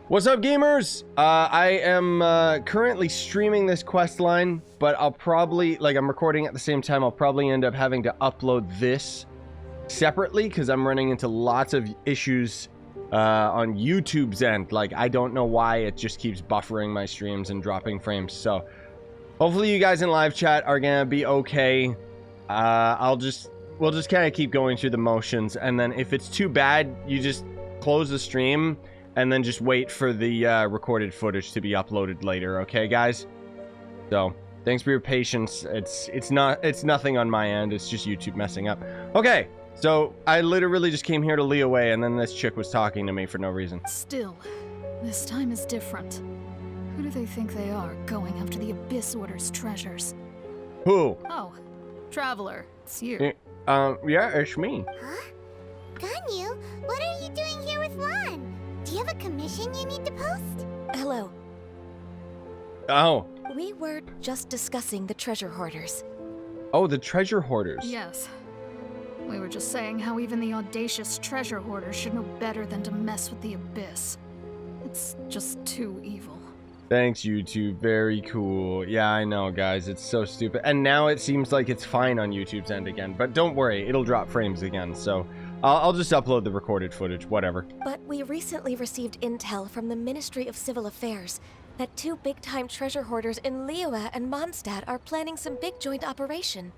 What's up, gamers? I am currently streaming this quest line, but I'll probably, like, I'm recording at the same time. I'll probably end up having to upload this separately because I'm running into lots of issues on YouTube's end. Like, I don't know why it just keeps buffering my streams and dropping frames. So hopefully you guys in live chat are gonna be okay. We'll just kind of keep going through the motions, and then if it's too bad, you just close the stream and then just wait for the recorded footage to be uploaded later, okay, guys? So thanks for your patience. It's nothing on my end. It's just YouTube messing up. Okay, so I literally just came here to Lee away, and then this chick was talking to me for no reason. Still, this time is different. Who do they think they are, going after the Abyss Order's treasures? Who? Oh, Traveler, it's you. Yeah, it's me. Huh? Ganyu, what are you doing here with Lan? Do you have a commission you need to post? Hello. Oh. We were just discussing the treasure hoarders. Oh, the treasure hoarders. Yes. We were just saying how even the audacious treasure hoarders should know better than to mess with the Abyss. It's just too evil. Thanks, YouTube. Very cool. Yeah, I know, guys. It's so stupid. And now it seems like it's fine on YouTube's end again. But don't worry, it'll drop frames again. So I'll just upload the recorded footage, whatever. But we recently received intel from the Ministry of Civil Affairs that two big-time treasure hoarders in Khaenri'ah and Monstadt are planning some big joint operation.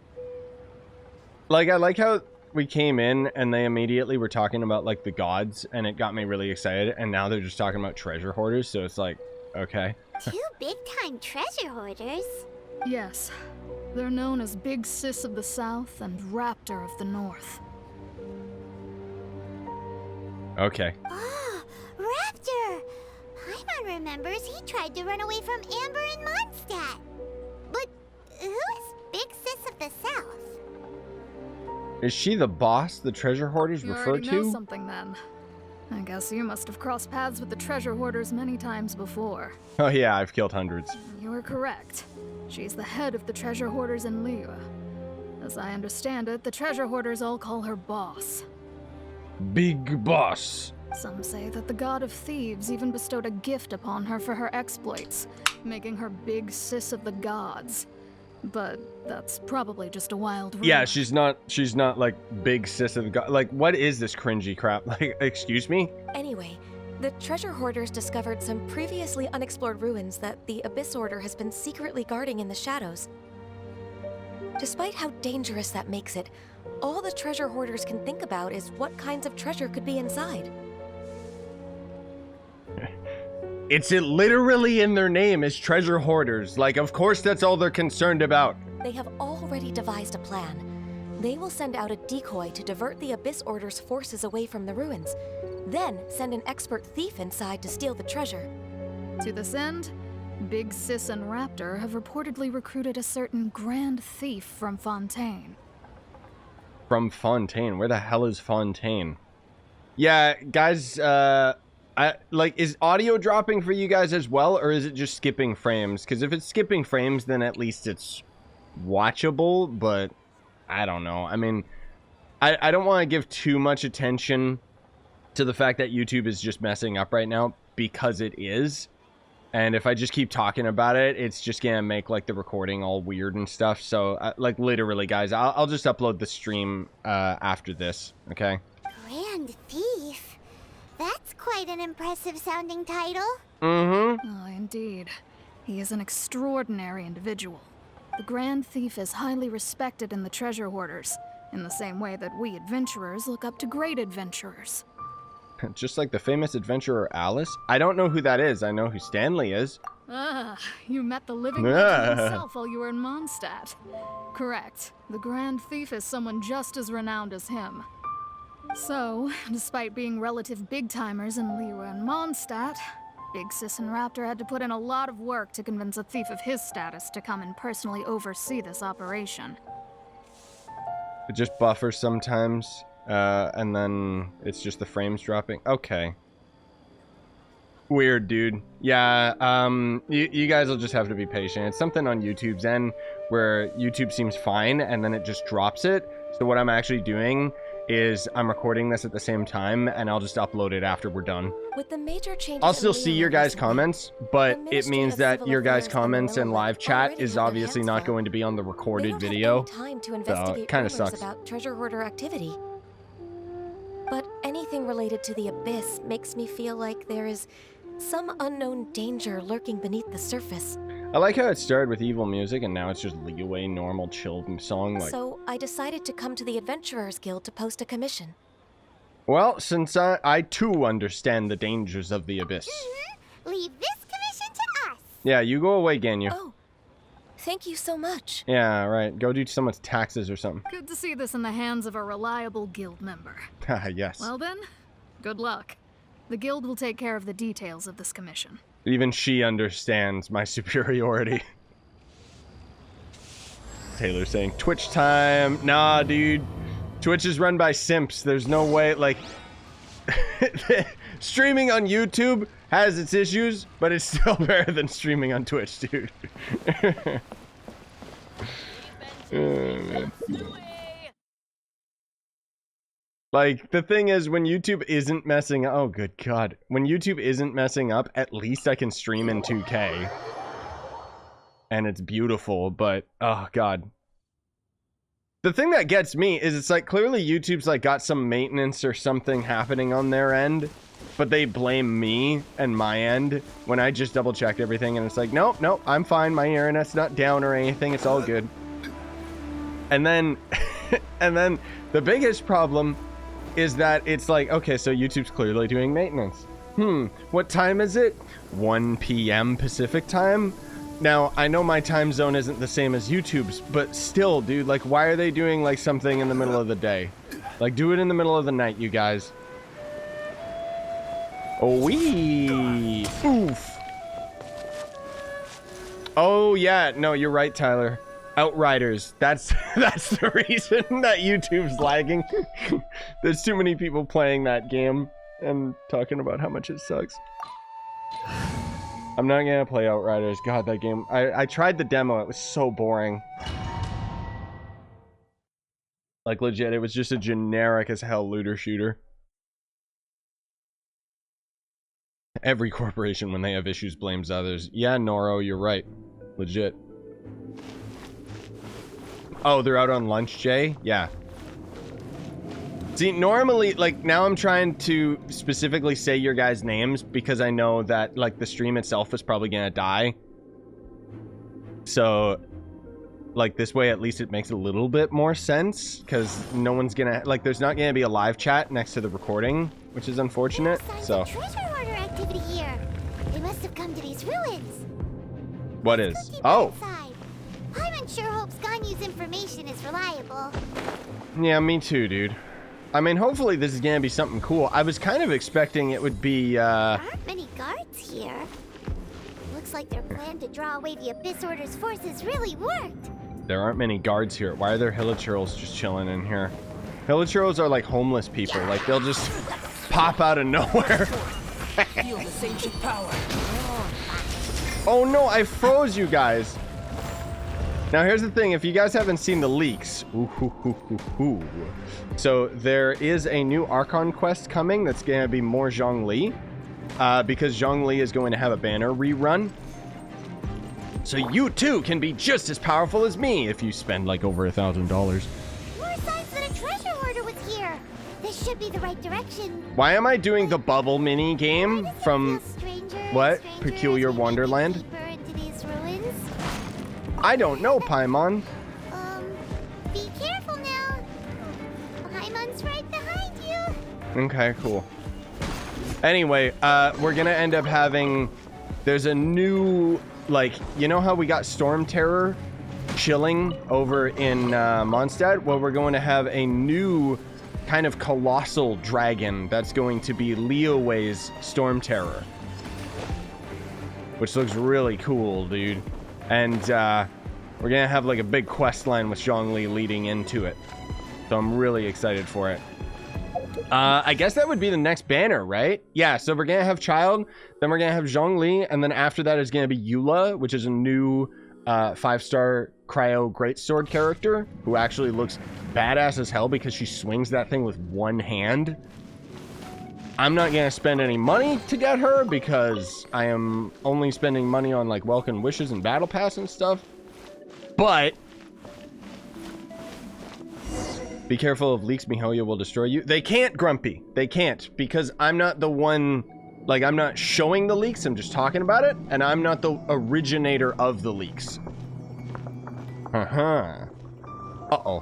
Like, I like how we came in and they immediately were talking about, like, the gods, and it got me really excited. And now they're just talking about treasure hoarders, so it's like, okay. Two big-time treasure hoarders? Yes. They're known as Big Sis of the South and Raptor of the North. Okay. Oh, Raptor! Paimon remembers he tried to run away from Amber and Monstadt. But who is Big Sis of the South? Is she the boss the treasure hoarders You refer already know to? something then. I guess you must have crossed paths with the treasure hoarders many times before. Oh yeah, I've killed hundreds. You are correct. She's the head of the treasure hoarders in Khaenri'ah. As I understand it, the treasure hoarders all call her boss. Big boss. Some say that the god of thieves even bestowed a gift upon her for her exploits, making her Big Sis of the gods. But that's probably just a wild rumor. Yeah, she's not like Big Sis of the god. Like, what is this cringy crap? Like, excuse me? Anyway, the treasure hoarders discovered some previously unexplored ruins that the Abyss Order has been secretly guarding in the shadows. Despite how dangerous that makes it, all the treasure hoarders can think about is what kinds of treasure could be inside. It's literally in their name is treasure hoarders. Like, of course that's all they're concerned about. They have already devised a plan. They will send out a decoy to divert the Abyss Order's forces away from the ruins, then send an expert thief inside to steal the treasure. To this end, Big Sis and Raptor have reportedly recruited a certain Grand Thief from Fontaine. From Fontaine? Where the hell is Fontaine? Yeah, guys, is audio dropping for you guys as well, or is it just skipping frames? Because if it's skipping frames, then at least it's watchable, but I don't know. I mean, I don't want to give too much attention to the fact that YouTube is just messing up right now, because it is. And if I just keep talking about it, it's just gonna make, like, the recording all weird and stuff. So, like, literally, guys, I'll just upload the stream after this, okay? Grand Thief? That's quite an impressive sounding title. Mm-hmm. Oh, indeed. He is an extraordinary individual. The Grand Thief is highly respected in the treasure hoarders, in the same way that we adventurers look up to great adventurers. Just like the famous adventurer Alice? I don't know who that is. I know who Stanley is. Ah, you met the living legend himself while you were in Monstadt. Correct. The Grand Thief is someone just as renowned as him. So, despite being relative big-timers in Khaenri'ah and Monstadt, Big Sis and Raptor had to put in a lot of work to convince a thief of his status to come and personally oversee this operation. It just buffers sometimes, and then it's just the frames dropping. Okay. Weird, dude. Yeah, you guys will just have to be patient. It's something on YouTube's end where YouTube seems fine, and then it just drops it. So what I'm actually doing is I'm recording this at the same time, and I'll just upload it after we're done. With the major changes I'll still see your guys' comments, but it means that your guys' Affairs comments and and live chat already is have their obviously hands not full. going to be on the They recorded don't video. have any time to it investigate kinda rumors sucks. about treasure hoarder activity. But anything related to the Abyss makes me feel like there is some unknown danger lurking beneath the surface. I like how it started with evil music and now it's just leeway, normal, chill song. Like, So I decided to come to the Adventurers Guild to post a commission. well, since I too understand the dangers of the Abyss. Leave this commission to us. Yeah, you go away, Ganyu. Oh, thank you so much. Yeah, right. Go do someone's taxes or something. Good to see this in the hands of a reliable guild member. Haha, yes. Well then, good luck. The guild will take care of the details of this commission. Even she understands my superiority. Taylor saying, Twitch time. Nah, dude. Twitch is run by simps. There's no way, like... Streaming on YouTube has its issues, but it's still better than streaming on Twitch, dude. Oh, man. Like, the thing is, when YouTube isn't messing up... Oh, good God. When YouTube isn't messing up, at least I can stream in 2K. And it's beautiful, but... Oh, God. The thing that gets me is it's like, clearly YouTube's like got some maintenance or something happening on their end. But they blame me and my end when I just double-checked everything. And it's like, nope, nope, I'm fine. My internet's not down or anything. It's all good. And then... and then the biggest problem... is that it's like, okay, so YouTube's clearly doing maintenance. What time is it? 1 p.m. Pacific time? Now, I know my time zone isn't the same as YouTube's, but still, dude, like, why are they doing, like, something in the middle of the day? Like, do it in the middle of the night, you guys. Oh, wee! Oof! Oh, yeah, no, you're right, Tyler. Outriders. That's the reason that YouTube's lagging. There's too many people playing that game and talking about how much it sucks. I'm not gonna play Outriders. God, that game. I tried the demo. It was so boring. Like, legit, it was just a generic as hell looter shooter. Every corporation, when they have issues, blames others. Yeah, Noro, you're right. Legit. Oh, they're out on lunch, Jay? Yeah. See, normally, like, now I'm trying to specifically say your guys' names because I know that, like, the stream itself is probably gonna die. So, like, this way, at least it makes a little bit more sense because no one's gonna, like, there's not gonna be a live chat next to the recording, which is unfortunate, so. Treasure hoarder activity here. They must have come to these ruins. What is? Oh! I'm unsure hopes Ganyu's information is reliable. Yeah, me too, dude. I mean, hopefully this is gonna be something cool. I was kind of expecting it would be, There aren't many guards here. Looks like their plan to draw away the Abyss Order's forces really worked. There aren't many guards here. Why are there hilichurls just chilling in here? Hilichurls are like homeless people. Like, they'll just pop out of nowhere. Feel this ancient power. Oh no, I froze you guys. Now here's the thing, if you guys haven't seen the leaks, so there is a new Archon quest coming that's going to be more Zhongli, because Zhongli is going to have a banner rerun. So you too can be just as powerful as me if you spend like over $1,000. More signs that a treasure hoarder was here. This should be the right direction. Why am I doing the bubble mini game from what? Peculiar Wonderland? Deeper into these ruins. I don't know, Paimon. Be careful now. Paimon's right behind you. Okay, cool. Anyway, we're gonna end up having... There's a new... Like, you know how we got Storm Terror chilling over in Monstadt? Well, we're going to have a new kind of colossal dragon that's going to be Leoway's Storm Terror. Which looks really cool, dude. And we're gonna have like a big quest line with Zhongli leading into it. So I'm really excited for it. I guess that would be the next banner, right? Yeah, so we're gonna have Child, then we're gonna have Zhongli, and then after that is gonna be Eula, which is a new 5-star cryo greatsword character who actually looks badass as hell because she swings that thing with one hand. I'm not gonna spend any money to get her because I am only spending money on like welcome wishes and battle pass and stuff. But be careful of leaks, Mihoyo will destroy you. They can't, Grumpy. They can't, because I'm not the one, like, I'm not showing the leaks, I'm just talking about it, and I'm not the originator of the leaks. Uh-huh. Uh-oh.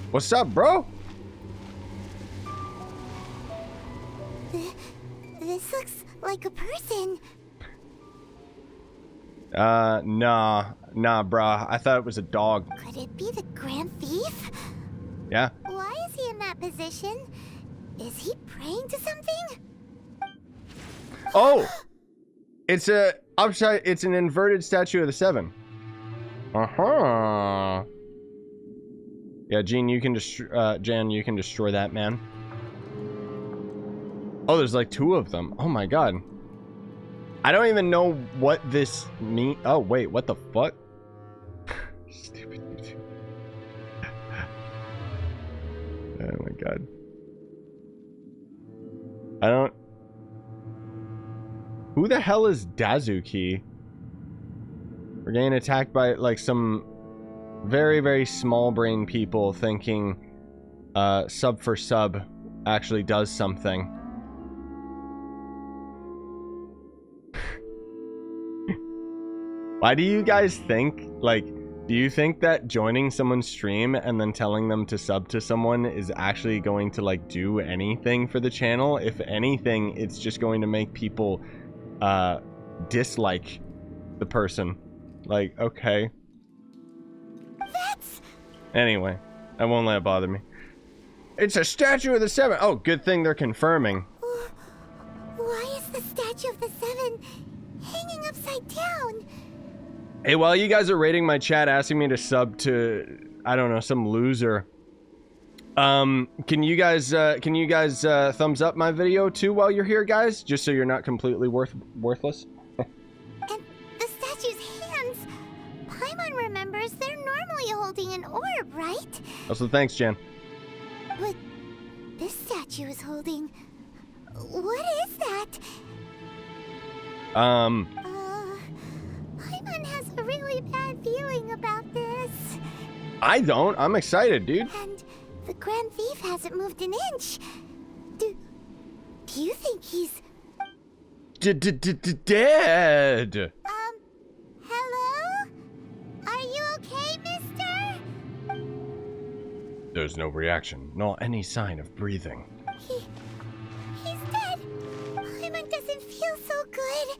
What's up, bro? This looks like a person. Nah, brah. I thought it was a dog. Could it be the Grand Thief? Yeah. Why is he in that position? Is he praying to something? Oh! It's an inverted statue of the Seven. Uh-huh. Yeah, Jan, you can destroy that, man. Oh, there's like 2 of them. Oh my god. I don't even know what this means. Oh, wait, what the fuck? Stupid YouTube. Oh my god. I don't... Who the hell is Dazuki? We're getting attacked by, like, some very, very small brain people thinking sub for sub actually does something. Why do you guys think, like, do you think that joining someone's stream and then telling them to sub to someone is actually going to, like, do anything for the channel? If anything, it's just going to make people dislike the person. Like, okay. Anyway, I won't let it bother me. It's a statue of the Seven. Oh, good thing they're confirming. Why is the statue of the Seven hanging upside down? Hey, while you guys are rating my chat, asking me to sub to, I don't know, some loser. Can you guys thumbs up my video too while you're here, guys? Just so you're not completely worthless. And the statue's hands. Paimon remembers they're normally holding an orb, right? Also, thanks, Jan. But this statue is holding... What is that? Paimon has a really bad feeling about this. I don't. I'm excited, dude. And the Grand Thief hasn't moved an inch. Do you think he's... Dead? Hello? Are you okay, mister? There's no reaction, nor any sign of breathing. He's dead. Paimon doesn't feel so good.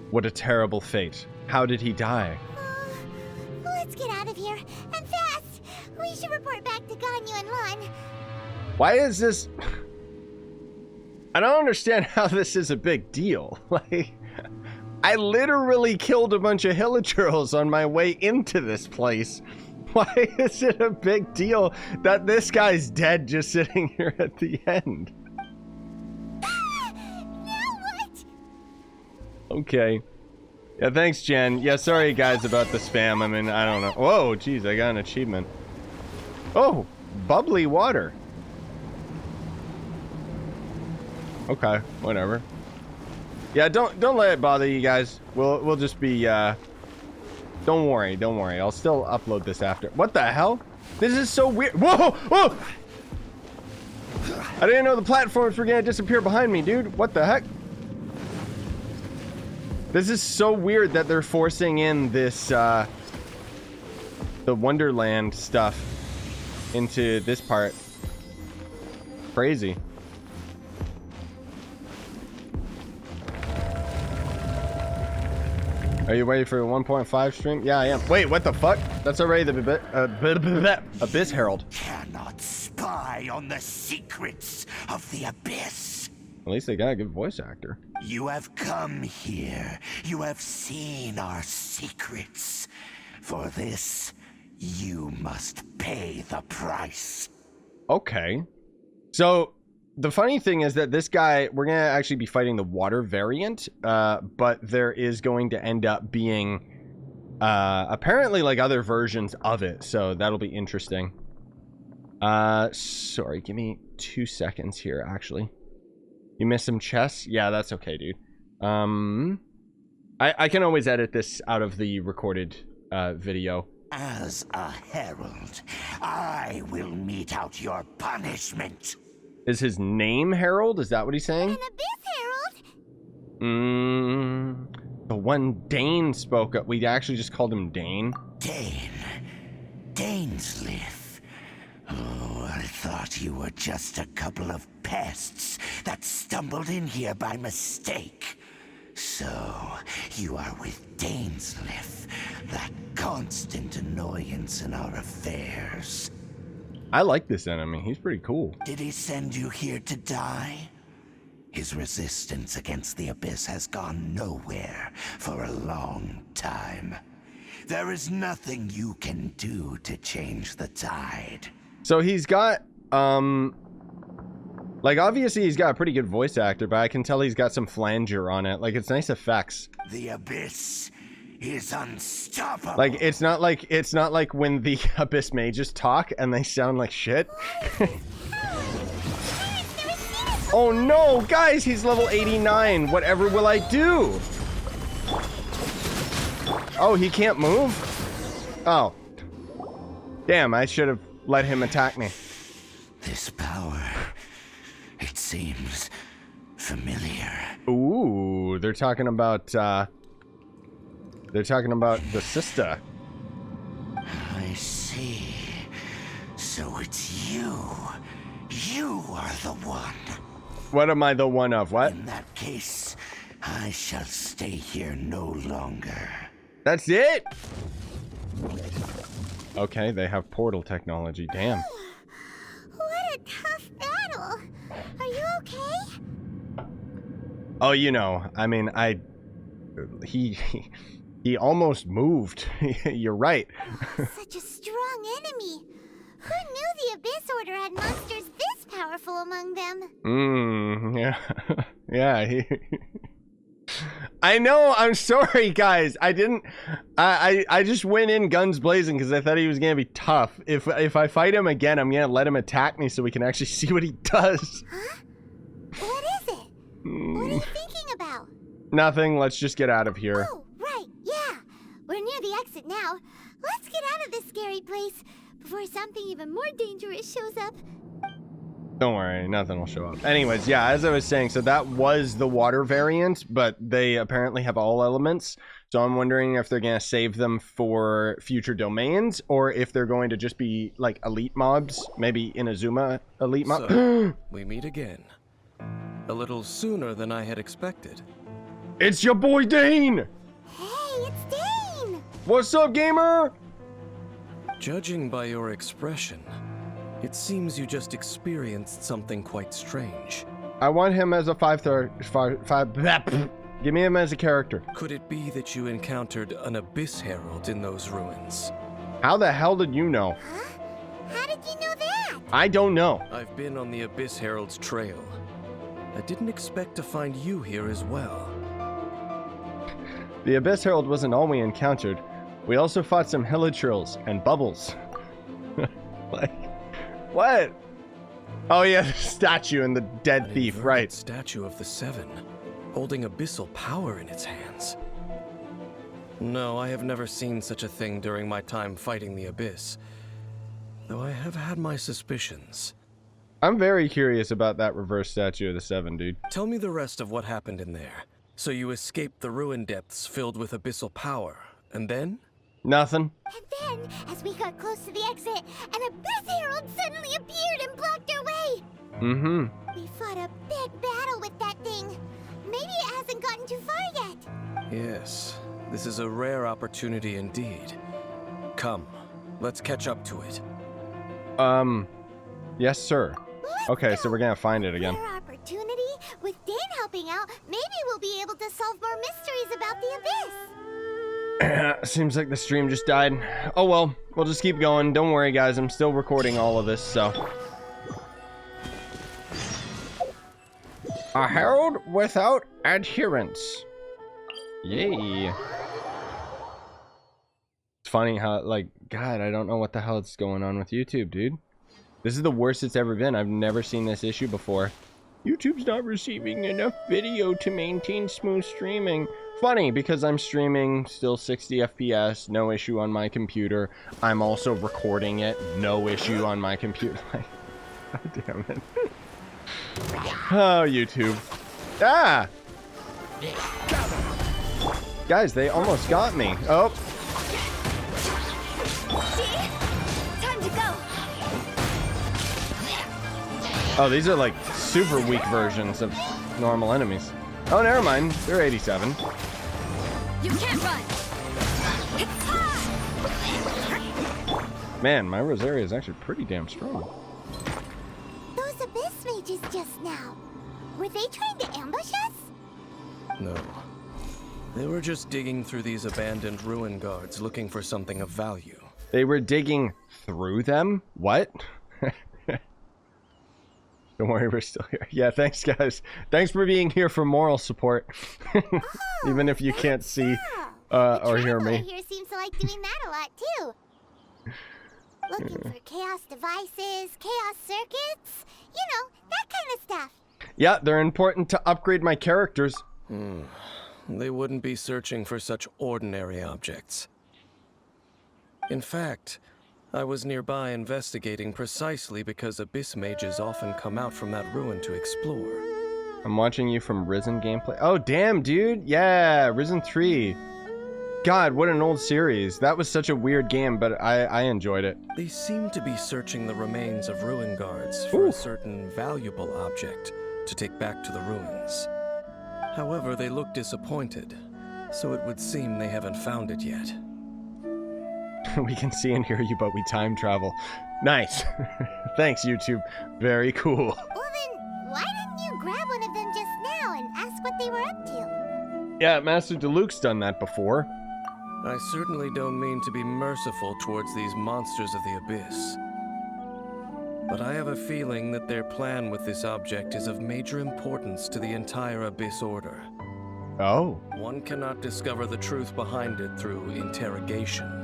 What a terrible fate. How did he die? Let's get out of here, and fast! We should report back to Ganyu and Lon. Why is this... I don't understand how this is a big deal. Like, I literally killed a bunch of Hillagirls on my way into this place. Why is it a big deal that this guy's dead just sitting here at the end? Now what? Okay. Yeah, thanks, Jen. Yeah, sorry, guys, about the spam. I mean, I don't know. Whoa, jeez, I got an achievement. Oh, bubbly water. Okay, whatever. Yeah, don't let it bother you guys. We'll just be, don't worry. I'll still upload this after. What the hell? This is so weird. Whoa! Whoa! I didn't know the platforms were gonna disappear behind me, dude. What the heck? This is so weird that they're forcing in this, the Wonderland stuff into this part. Crazy. Are you ready for a 1.5 stream? Yeah, I am. Wait, what the fuck? That's already the Abyss Herald. Cannot spy on the secrets of the Abyss. At least they got a good voice actor. You have come here. You have seen our secrets. For this, you must pay the price. Okay. So, the funny thing is that this guy, we're gonna actually be fighting the water variant, but there is going to end up being apparently like other versions of it, so that'll be interesting. Sorry, give me 2 seconds here, actually. You missed some chests? Yeah, that's okay, dude. I can always edit this out of the recorded video. As a herald, I will mete out your punishment. Is his name Herald? Is that what he's saying? An Abyss Herald? The one Dane spoke of. We actually just called him Dane. Dainsleif. Oh, I thought you were just a couple of pests that stumbled in here by mistake. So, you are with Dainsleif, that constant annoyance in our affairs. I like this enemy. He's pretty cool. Did he send you here to die? His resistance against the Abyss has gone nowhere for a long time. There is nothing you can do to change the tide. So he's got, like, obviously he's got a pretty good voice actor, but I can tell he's got some flanger on it. Like, it's nice effects. The Abyss is unstoppable. Like, it's not like when the Abyss mages talk and they sound like shit. Oh no, guys, he's level 89. Whatever will I do? Oh, he can't move? Oh. Damn, I should have let him attack me. This power, it seems familiar. Ooh, they're talking about the sister. I see. So it's you. You are the one. What am I the one of? What? In that case, I shall stay here no longer. That's it? Okay, they have portal technology. Damn. What a tough battle. Are you okay? Oh, you know, I mean, he almost moved. You're right. Such a strong enemy. Who knew the Abyss Order had monsters this powerful among them? Yeah. Yeah, I know, I'm sorry, guys. I just went in guns blazing because I thought he was going to be tough. If I fight him again, I'm going to let him attack me so we can actually see what he does. Huh? What is it? What are you thinking about? Nothing, let's just get out of here. Oh, right, yeah. We're near the exit now. Let's get out of this scary place before something even more dangerous shows up. Don't worry, nothing will show up. Anyways, yeah, as I was saying, so that was the water variant, but they apparently have all elements. So I'm wondering if they're going to save them for future domains, or if they're going to just be, like, elite mobs. Maybe Inazuma elite mob. So, we meet again. A little sooner than I had expected. It's your boy Dane! Hey, it's Dane! What's up, gamer? Judging by your expression, it seems you just experienced something quite strange. I want him as a 5-star. Give me him as a character. Could it be that you encountered an Abyss Herald in those ruins? How the hell did you know? Huh? How did you know that? I don't know. I've been on the Abyss Herald's trail. I didn't expect to find you here as well. The Abyss Herald wasn't all we encountered. We also fought some Hilichurls and Bubbles. Like, what? Oh yeah, the statue and the dead An thief, inverted right. Statue of the Seven, holding abyssal power in its hands. No, I have never seen such a thing during my time fighting the Abyss, though I have had my suspicions. I'm very curious about that reverse statue of the Seven, dude. Tell me the rest of what happened in there. So you escaped the ruin depths filled with abyssal power, and then? Nothing. And then, as we got close to the exit, an Abyss Herald suddenly appeared and blocked our way. Mm-hmm. We fought a big battle with that thing. Maybe it hasn't gotten too far yet. Yes, this is a rare opportunity indeed. Come, let's catch up to it. Yes, sir. Let's Okay, go. so we're gonna find it again. Rare opportunity. With Dane helping out, maybe we'll be able to solve more mysteries about the Abyss. Seems like the stream just died. Oh well, we'll just keep going. Don't worry, guys. I'm still recording all of this, so. A herald without adherence. Yay. It's funny how, like, God, I don't know what the hell is going on with YouTube, dude. This is the worst it's ever been. I've never seen this issue before. YouTube's not receiving enough video to maintain smooth streaming. Funny, because I'm streaming still 60 FPS, no issue on my computer. I'm also recording it, no issue on my computer. God damn it. Oh, YouTube. Ah! Guys, they almost got me. Oh. Time to go. Oh, these are like super weak versions of normal enemies. Oh, never mind. They're 87. You can't run. Man, my Rosaria is actually pretty damn strong. Those Abyss mages just now. Were they trying to ambush us? No. They were just digging through these abandoned ruin guards looking for something of value. They were digging through them? What? Don't worry, we're still here. Yeah, thanks, guys. Thanks for being here for moral support. Even if you can't see or hear me. Here seems to like doing that a lot, too. Looking for chaos devices, chaos circuits, you know, that kind of stuff. Yeah, they're important to upgrade my characters. They wouldn't be searching for such ordinary objects. In fact, I was nearby investigating precisely because Abyss mages often come out from that ruin to explore. I'm watching you from Risen gameplay. Oh, damn, dude. Yeah, Risen 3. God, what an old series. That was such a weird game, but I enjoyed it. They seem to be searching the remains of ruin guards for a certain valuable object to take back to the ruins. However, they look disappointed, so it would seem they haven't found it yet. We can see and hear you, but we time travel. Nice. Thanks, YouTube. Very cool. Well then, why didn't you grab one of them just now and ask what they were up to? Yeah, Master Deluxe's done that before. I certainly don't mean to be merciful towards these monsters of the Abyss. But I have a feeling that their plan with this object is of major importance to the entire Abyss Order. Oh. One cannot discover the truth behind it through interrogation.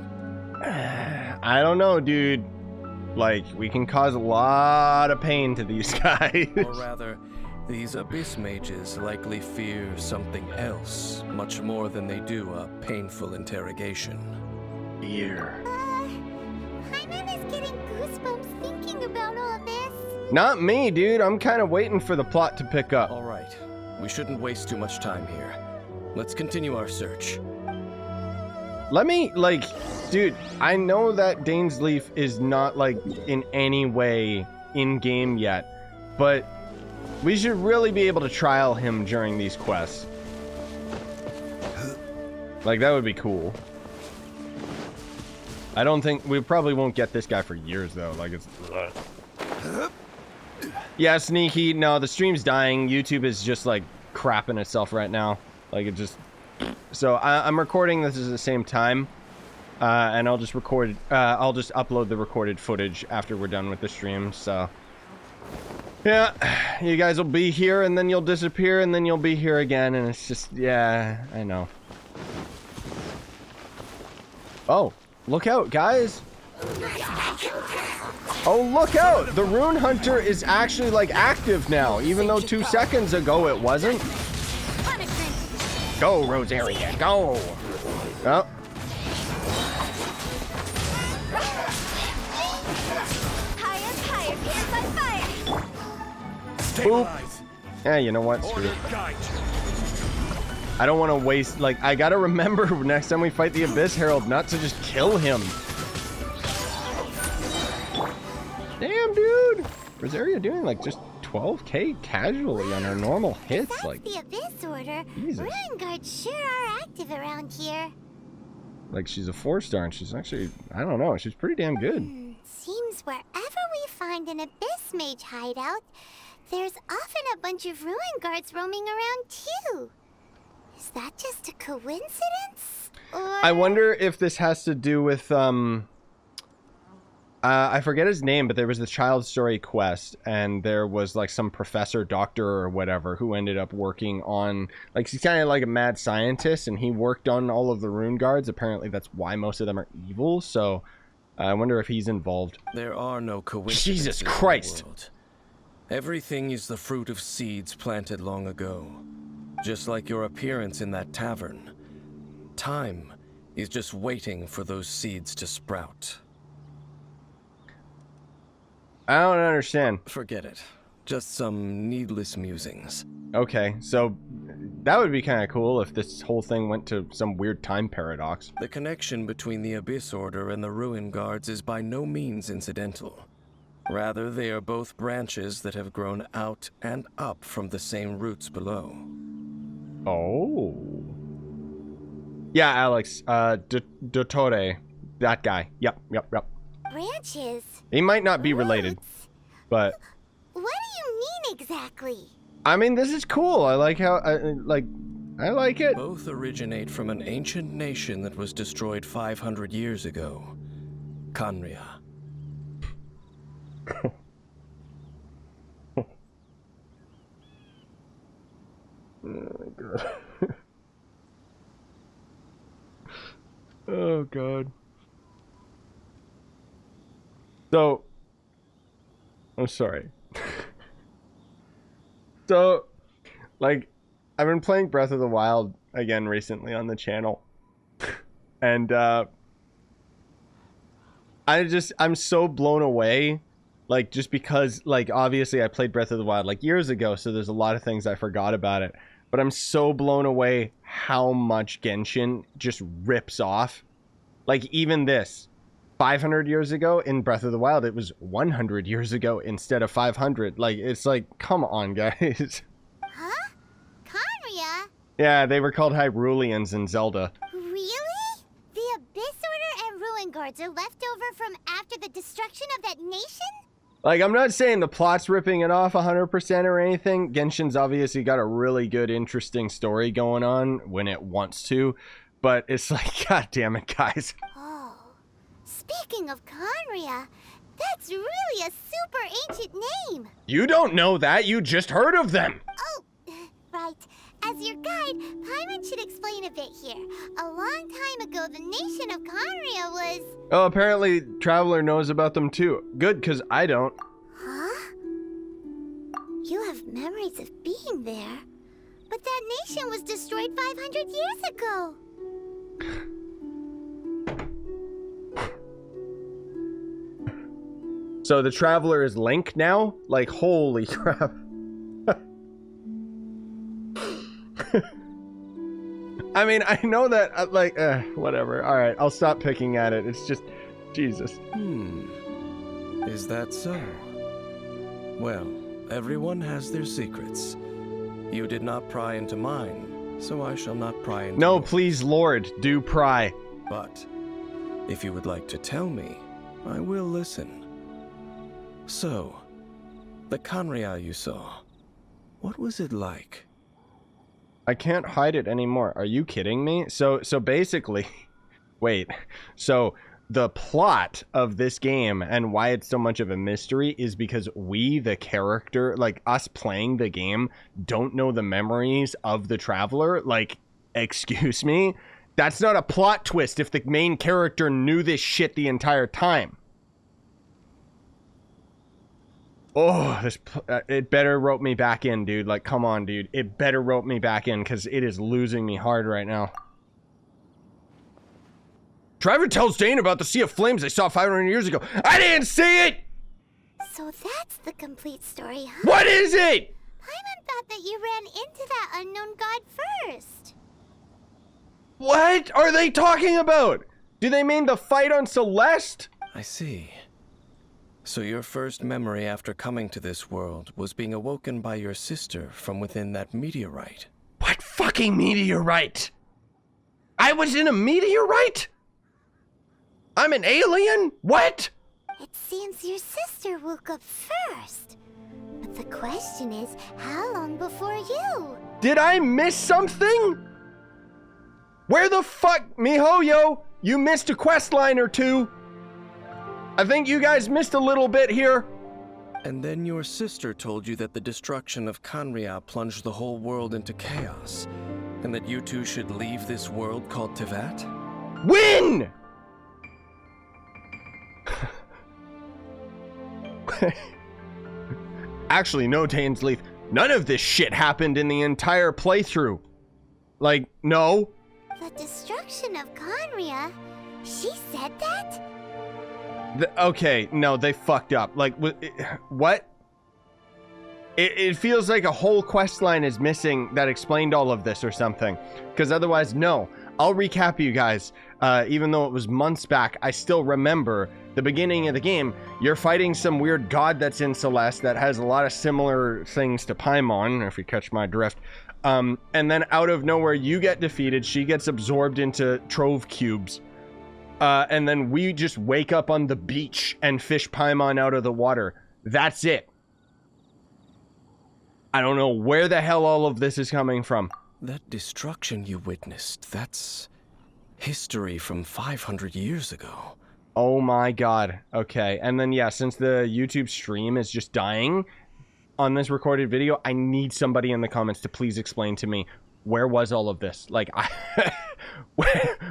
I don't know, dude. Like, we can cause a lot of pain to these guys. Or rather, these Abyss mages likely fear something else, much more than they do a painful interrogation. Fear. Hyman is getting goosebumps thinking about all this. Not me, dude. I'm kind of waiting for the plot to pick up. All right, we shouldn't waste too much time here. Let's continue our search. Let me, like, dude, I know that Dainsleif is not, like, in any way in-game yet, but we should really be able to trial him during these quests. Like, that would be cool. I don't think, we probably won't get this guy for years, though. Like, it's... Yeah, Sneaky, no, the stream's dying. YouTube is just, like, crapping itself right now. Like, it just... So I'm recording this at the same time, and I'll just upload the recorded footage after we're done with the stream. So yeah, you guys will be here, and then you'll disappear, and then you'll be here again, and it's just, yeah, I know. Oh, look out, guys! Oh, look out! The Rune Hunter is actually, like, active now, even though 2 seconds ago it wasn't. Go, Rosaria, go! Oh. Boop. Yeah, you know what? Screw it. I don't want to waste, like, I gotta remember next time we fight the Abyss Herald not to just kill him. Damn, dude! Rosaria doing, like, just 12k casually on her normal hits. Besides like the Abyss Order, Jesus. ruin guards sure are active around here. Like, she's a 4-star, and she's actually, I don't know, she's pretty damn good. Seems wherever we find an Abyss mage hideout, there's often a bunch of ruin guards roaming around too. Is that just a coincidence? Or... I wonder if this has to do with, I forget his name, but there was the child story quest, and there was like some professor, doctor, or whatever who ended up working on, like, he's kind of like a mad scientist, and he worked on all of the rune guards. Apparently that's why most of them are evil, so I wonder if he's involved. There are no coincidences. Jesus Christ. In the world. Everything is the fruit of seeds planted long ago. Just like your appearance in that tavern. Time is just waiting for those seeds to sprout. I don't understand. Forget it. Just some needless musings. Okay, so that would be kind of cool if this whole thing went to some weird time paradox. The connection between the Abyss Order and the Ruin Guards is by no means incidental. Rather, they are both branches that have grown out and up from the same roots below. Oh. Yeah, Alex. Dottore. That guy. Yep. Branches? He might not be related, but... What do you mean exactly? I mean, this is cool. I like how... I like it. Both originate from an ancient nation that was destroyed 500 years ago. Khaenri'ah. Oh my god. Oh god. So, I'm sorry. So, like, I've been playing Breath of the Wild again recently on the channel. And, I'm so blown away. Like, just because, like, obviously I played Breath of the Wild, like, years ago, so there's a lot of things I forgot about it. But I'm so blown away how much Genshin just rips off. Like, even this. 500 years ago in Breath of the Wild, it was 100 years ago instead of 500. Like, it's like, come on, guys. Huh? Khaenri'ah? Yeah, they were called Hyruleans in Zelda. Really? The Abyss Order and Ruin Guards are left over from after the destruction of that nation? Like, I'm not saying the plot's ripping it off 100% or anything. Genshin's obviously got a really good, interesting story going on when it wants to. But it's like, god damn it, guys. Oh. Speaking of Khaenri'ah, that's really a super ancient name. You don't know that. You just heard of them. Oh, right. As your guide, Paimon should explain a bit here. A long time ago, the nation of Khaenri'ah was... Oh, apparently Traveler knows about them too. Good, because I don't. Huh? You have memories of being there. But that nation was destroyed 500 years ago. So the Traveler is Link now? Like, holy crap. I mean, I know that, whatever. All right, I'll stop picking at it. It's just, Jesus. Is that so? Well, everyone has their secrets. You did not pry into mine, so I shall not pry into No, yours. please, Lord, do pry. But if you would like to tell me, I will listen. So, the Khaenri'ah you saw, what was it like? I can't hide it anymore. Are you kidding me? So basically, wait. So the plot of this game and why it's so much of a mystery is because we, the character, like us playing the game, don't know the memories of the Traveler. Like, excuse me? That's not a plot twist if the main character knew this shit the entire time. Oh, it better rope me back in, dude. Like, come on, dude. It better rope me back in, because it is losing me hard right now. Driver tells Dane about the Sea of Flames they saw 500 years ago. I didn't see it! So that's the complete story, huh? What is it? Paimon thought that you ran into that unknown god first. What are they talking about? Do they mean the fight on Celeste? I see. So your first memory after coming to this world was being awoken by your sister from within that meteorite. What fucking meteorite? I was in a meteorite? I'm an alien? What? It seems your sister woke up first. But the question is, how long before you? Did I miss something? Where the fuck, mijo, yo? You missed a quest line or two. I think you guys missed a little bit here. And then your sister told you that the destruction of Khaenri'ah plunged the whole world into chaos, and that you two should leave this world called Teyvat? Win! Actually, no, Dainsleif. None of this shit happened in the entire playthrough. Like, no. The destruction of Khaenri'ah? She said that? Okay, no, they fucked up. Like, what? It feels like a whole quest line is missing that explained all of this or something. Because otherwise, no. I'll recap you guys. Even though it was months back, I still remember the beginning of the game. You're fighting some weird god that's in Celeste that has a lot of similar things to Paimon, if you catch my drift. And then out of nowhere, you get defeated. She gets absorbed into Trove cubes. And then we just wake up on the beach and fish Paimon out of the water. That's it. I don't know where the hell all of this is coming from. That destruction you witnessed, that's history from 500 years ago. Oh my god. Okay. And then, yeah, since the YouTube stream is just dying on this recorded video, I need somebody in the comments to please explain to me, where was all of this? Like,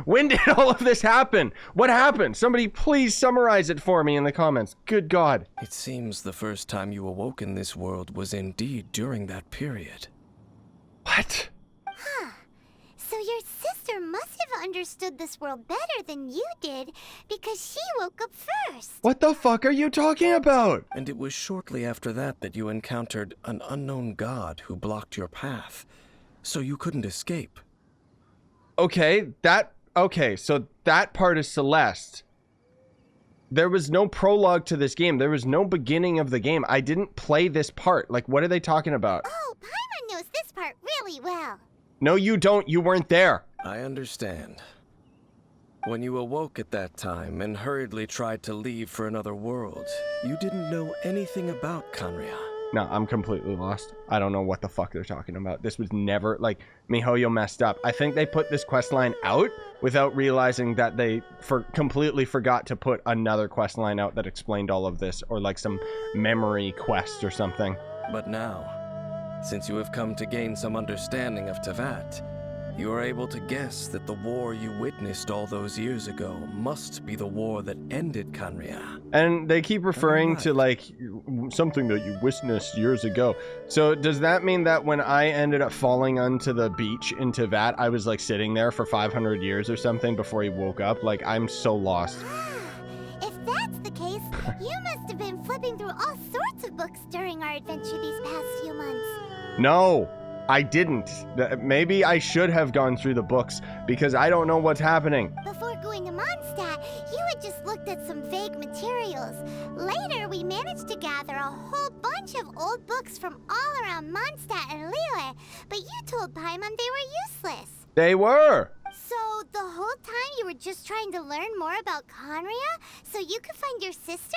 when did all of this happen? What happened? Somebody please summarize it for me in the comments. Good God. It seems the first time you awoke in this world was indeed during that period. What? Huh. So your sister must have understood this world better than you did, because she woke up first. What the fuck are you talking about? And it was shortly after that that you encountered an unknown god who blocked your path, so you couldn't escape. Okay, so that part is Celeste. There was no prologue to this game. There was no beginning of the game. I didn't play this part. Like, what are they talking about? Oh, Paimon knows this part really well. No, you don't. You weren't there. I understand. When you awoke at that time and hurriedly tried to leave for another world, you didn't know anything about Khaenri'ah. No, I'm completely lost. I don't know what the fuck they're talking about. This was never, like, MiHoYo messed up. I think they put this questline out without realizing that they completely forgot to put another questline out that explained all of this, or like some memory quest or something. But now, since you have come to gain some understanding of Teyvat, you are able to guess that the war you witnessed all those years ago must be the war that ended Khaenri'ah. And they keep referring to, like, something that you witnessed years ago. So does that mean that when I ended up falling onto the beach in Teyvat, I was, like, sitting there for 500 years or something before he woke up? Like, I'm so lost. If that's the case, you must have been flipping through all sorts of books during our adventure these past few months. No, I didn't. Maybe I should have gone through the books, because I don't know what's happening. Before going to Monstadt, you had just looked at some vague materials. Later, we managed to gather a whole bunch of old books from all around Monstadt and Liyue, but you told Paimon they were useless. They were. So the whole time you were just trying to learn more about Khaenri'ah so you could find your sister?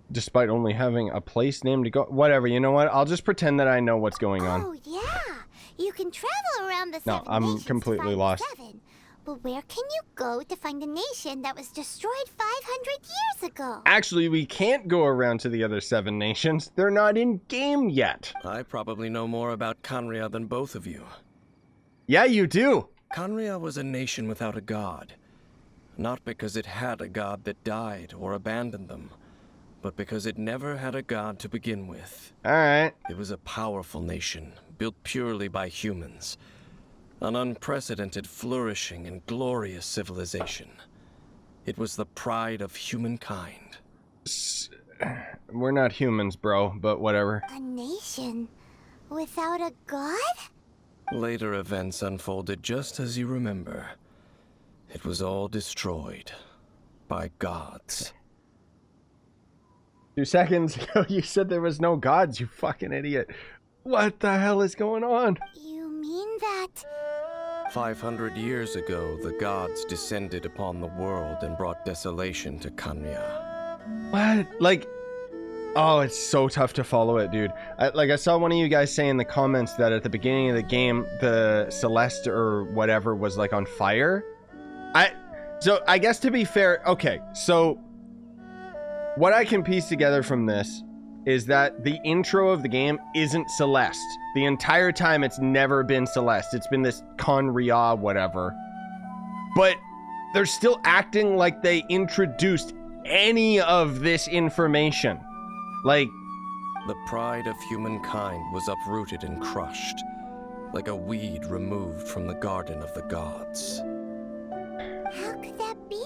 Despite only having a place name to go. Whatever, you know what? I'll just pretend that I know what's going on. Oh, yeah. You can travel around the No, seven I'm nations to completely find the lost. seven. But where can you go to find a nation that was destroyed 500 years ago? Actually, we can't go around to the other 7 nations. They're not in game yet. I probably know more about Khaenri'ah than both of you. Yeah, you do. Khaenri'ah was a nation without a god. Not because it had a god that died or abandoned them, but because it never had a god to begin with. Alright. It was a powerful nation, built purely by humans. An unprecedented, flourishing, and glorious civilization. It was the pride of humankind. We're not humans, bro, but whatever. A nation without a god? Later events unfolded just as you remember. It was all destroyed by gods. 2 seconds ago, you said there was no gods, you fucking idiot. What the hell is going on? You mean that... 500 years ago, the gods descended upon the world and brought desolation to Khaenri'ah. What? Like... Oh, it's so tough to follow it, dude. I saw one of you guys say in the comments that at the beginning of the game, the Celeste or whatever was, like, on fire. So I guess to be fair, okay, so what I can piece together from this is that the intro of the game isn't Celeste. The entire time it's never been Celeste. It's been this Khaenri'ah whatever. But they're still acting like they introduced any of this information. Like, The pride of humankind was uprooted and crushed, like a weed removed from the garden of the gods. How could that be?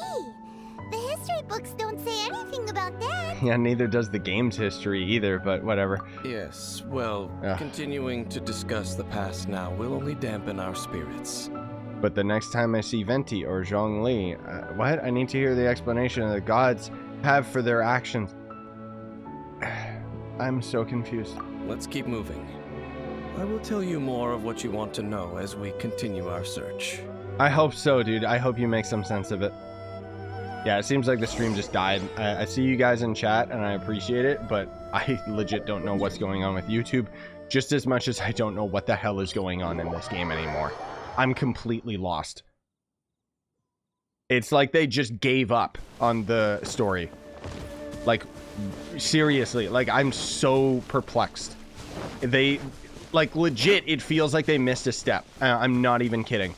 The history books don't say anything about that. yeah, neither does the game's history either, but whatever. Yes, well, Ugh. continuing to discuss the past now will only dampen our spirits. But the next time I see Venti or Zhongli, what? I need to hear the explanation the gods have for their actions. I'm so confused. Let's keep moving. I will tell you more of what you want to know as we continue our search. I hope so, dude. I hope you make some sense of it. Yeah, it seems like the stream just died. I see you guys in chat, and I appreciate it, but I legit don't know what's going on with YouTube, just as much as I don't know what the hell is going on in this game anymore. I'm completely lost. It's like they just gave up on the story. Like, seriously, like, I'm so perplexed. They, like, legit, it feels like they missed a step. I'm not even kidding.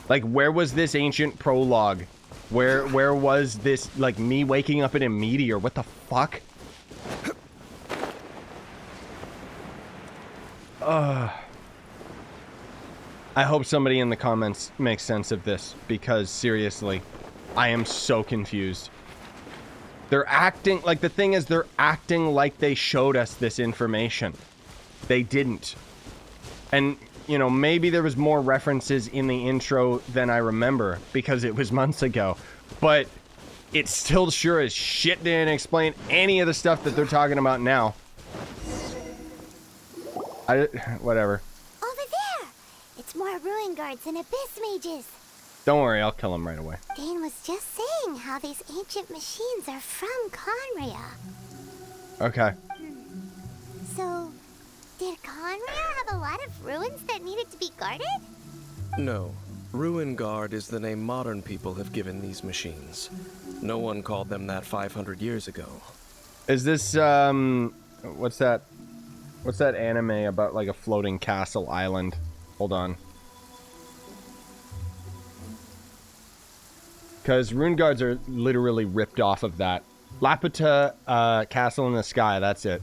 Like, where was this ancient prologue? Where was this, like, me waking up in a meteor? What the fuck? I hope somebody in the comments makes sense of this, because seriously, I am so confused. They're acting, like, the thing is, they're acting like they showed us this information. They didn't. And, you know, maybe there was more references in the intro than I remember, because it was months ago. But it still sure as shit didn't explain any of the stuff that they're talking about now. Whatever. Over there! It's more ruin guards and abyss mages. Don't worry, I'll kill him right away. Dane was just saying how these ancient machines are from Khaenri'ah. Okay. So, did Khaenri'ah have a lot of ruins that needed to be guarded? No. Ruin Guard is the name modern people have given these machines. No one called them that 500 years ago. Is this, what's that anime about, like, a floating castle island? Hold on. Because Rune Guards are literally ripped off of that. Laputa, Castle in the Sky, that's it.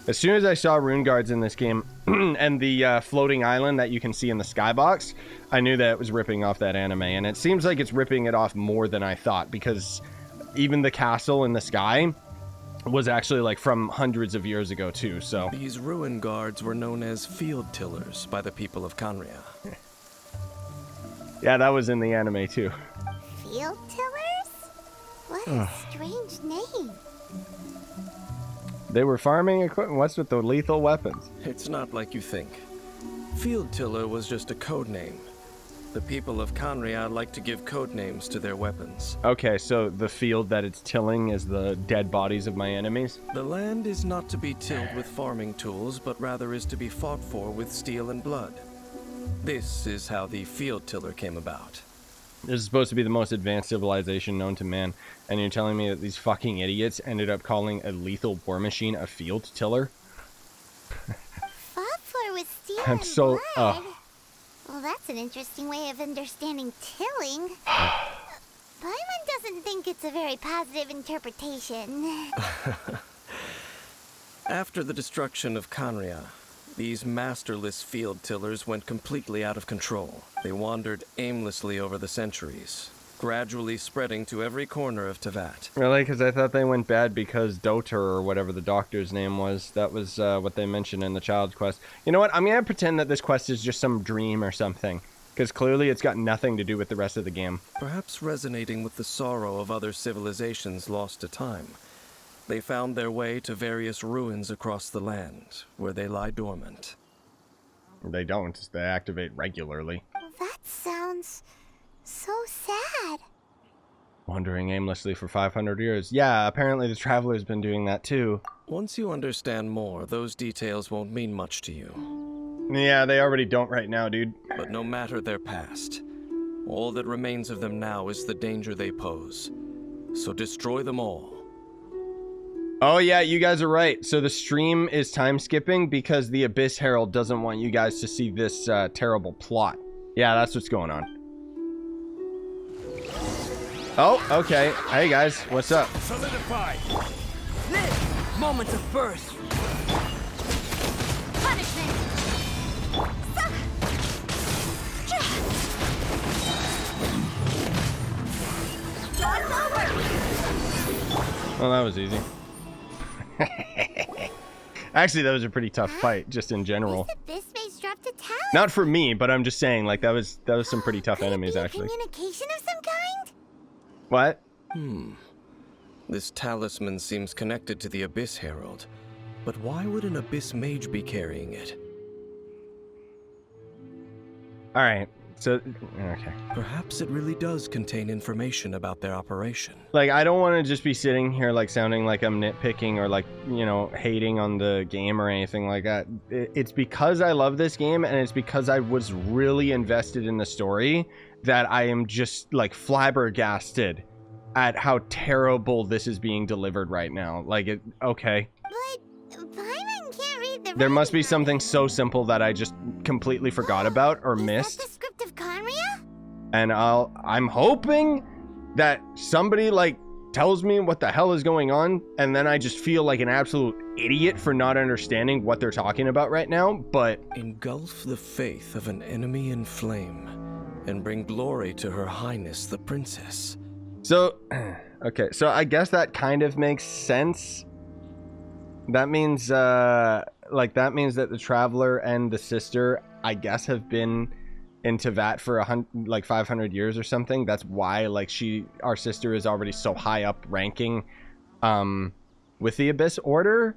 As soon as I saw Rune Guards in this game, and the floating island that you can see in the skybox, I knew that it was ripping off that anime. And it seems like it's ripping it off more than I thought, because even the castle in the sky was actually, like, from hundreds of years ago, too, so... These Ruin Guards were known as field tillers by the people of Khaenri'ah. Yeah, that was in the anime, too. Field tillers? What a strange name. They were farming equipment. What's with the lethal weapons? It's not like you think. Field tiller was just a code name. The people of Khaenri'ah like to give code names to their weapons. Okay, so the field that it's tilling is the dead bodies of my enemies? The land is not to be tilled with farming tools, but rather is to be fought for with steel and blood. This is how the field tiller came about. This is supposed to be the most advanced civilization known to man, and you're telling me that these fucking idiots ended up calling a lethal war machine a field tiller? Fought for with steel I'm and so... blood. Well, that's an interesting way of understanding tilling. Paimon doesn't think it's a very positive interpretation. After the destruction of Khaenri'ah, these masterless field tillers went completely out of control. They wandered aimlessly over the centuries, gradually spreading to every corner of Teyvat. Really? Because I thought they went bad because Doter, or whatever the doctor's name was, that was what they mentioned in the child's quest. You know what? I'm going to pretend that this quest is just some dream or something, because clearly it's got nothing to do with the rest of the game. Perhaps resonating with the sorrow of other civilizations lost to time, they found their way to various ruins across the land, where they lie dormant. They don't. They activate regularly. That sounds so sad. Wandering aimlessly for 500 years. Yeah, apparently the Traveler's been doing that too. Once you understand more, those details won't mean much to you. Yeah, they already don't right now, dude. But no matter their past, all that remains of them now is the danger they pose. So destroy them all, Oh yeah, you guys are right. So the stream is time skipping because the Abyss Herald doesn't want you guys to see this terrible plot. Yeah, that's what's going on. Oh, okay. Hey guys, what's up? Solidify. Live. Moment of birth. Punishment! Well, that was easy. Actually, that was a pretty tough fight, just in general. This base dropped a talent. Not for me, but I'm just saying, like, that was some pretty tough Could it enemies, be a actually. communication of some kind? What? This talisman seems connected to the Abyss Herald. But why would an Abyss Mage be carrying it? Alright, so, okay. Perhaps it really does contain information about their operation. Like, I don't want to just be sitting here, like, sounding like I'm nitpicking or, like, you know, hating on the game or anything like that. It's because I love this game, and it's because I was really invested in the story that I am just, like, flabbergasted at how terrible this is being delivered right now. Like, okay. But Paimon can't read the There must be writing something on so simple that I just completely forgot about or it. missed. Is that the script of Khaenri'ah? And I'm hoping that somebody, like, tells me what the hell is going on, and then I just feel like an absolute idiot for not understanding what they're talking about right now, but... Engulf the faith of an enemy in flame, and bring glory to Her Highness the Princess. So, okay, so I guess that kind of makes sense. That means, that means that the Traveler and the sister, I guess, have been in Teyvat for 500 years or something. That's why, like, our sister is already so high up ranking, with the Abyss Order.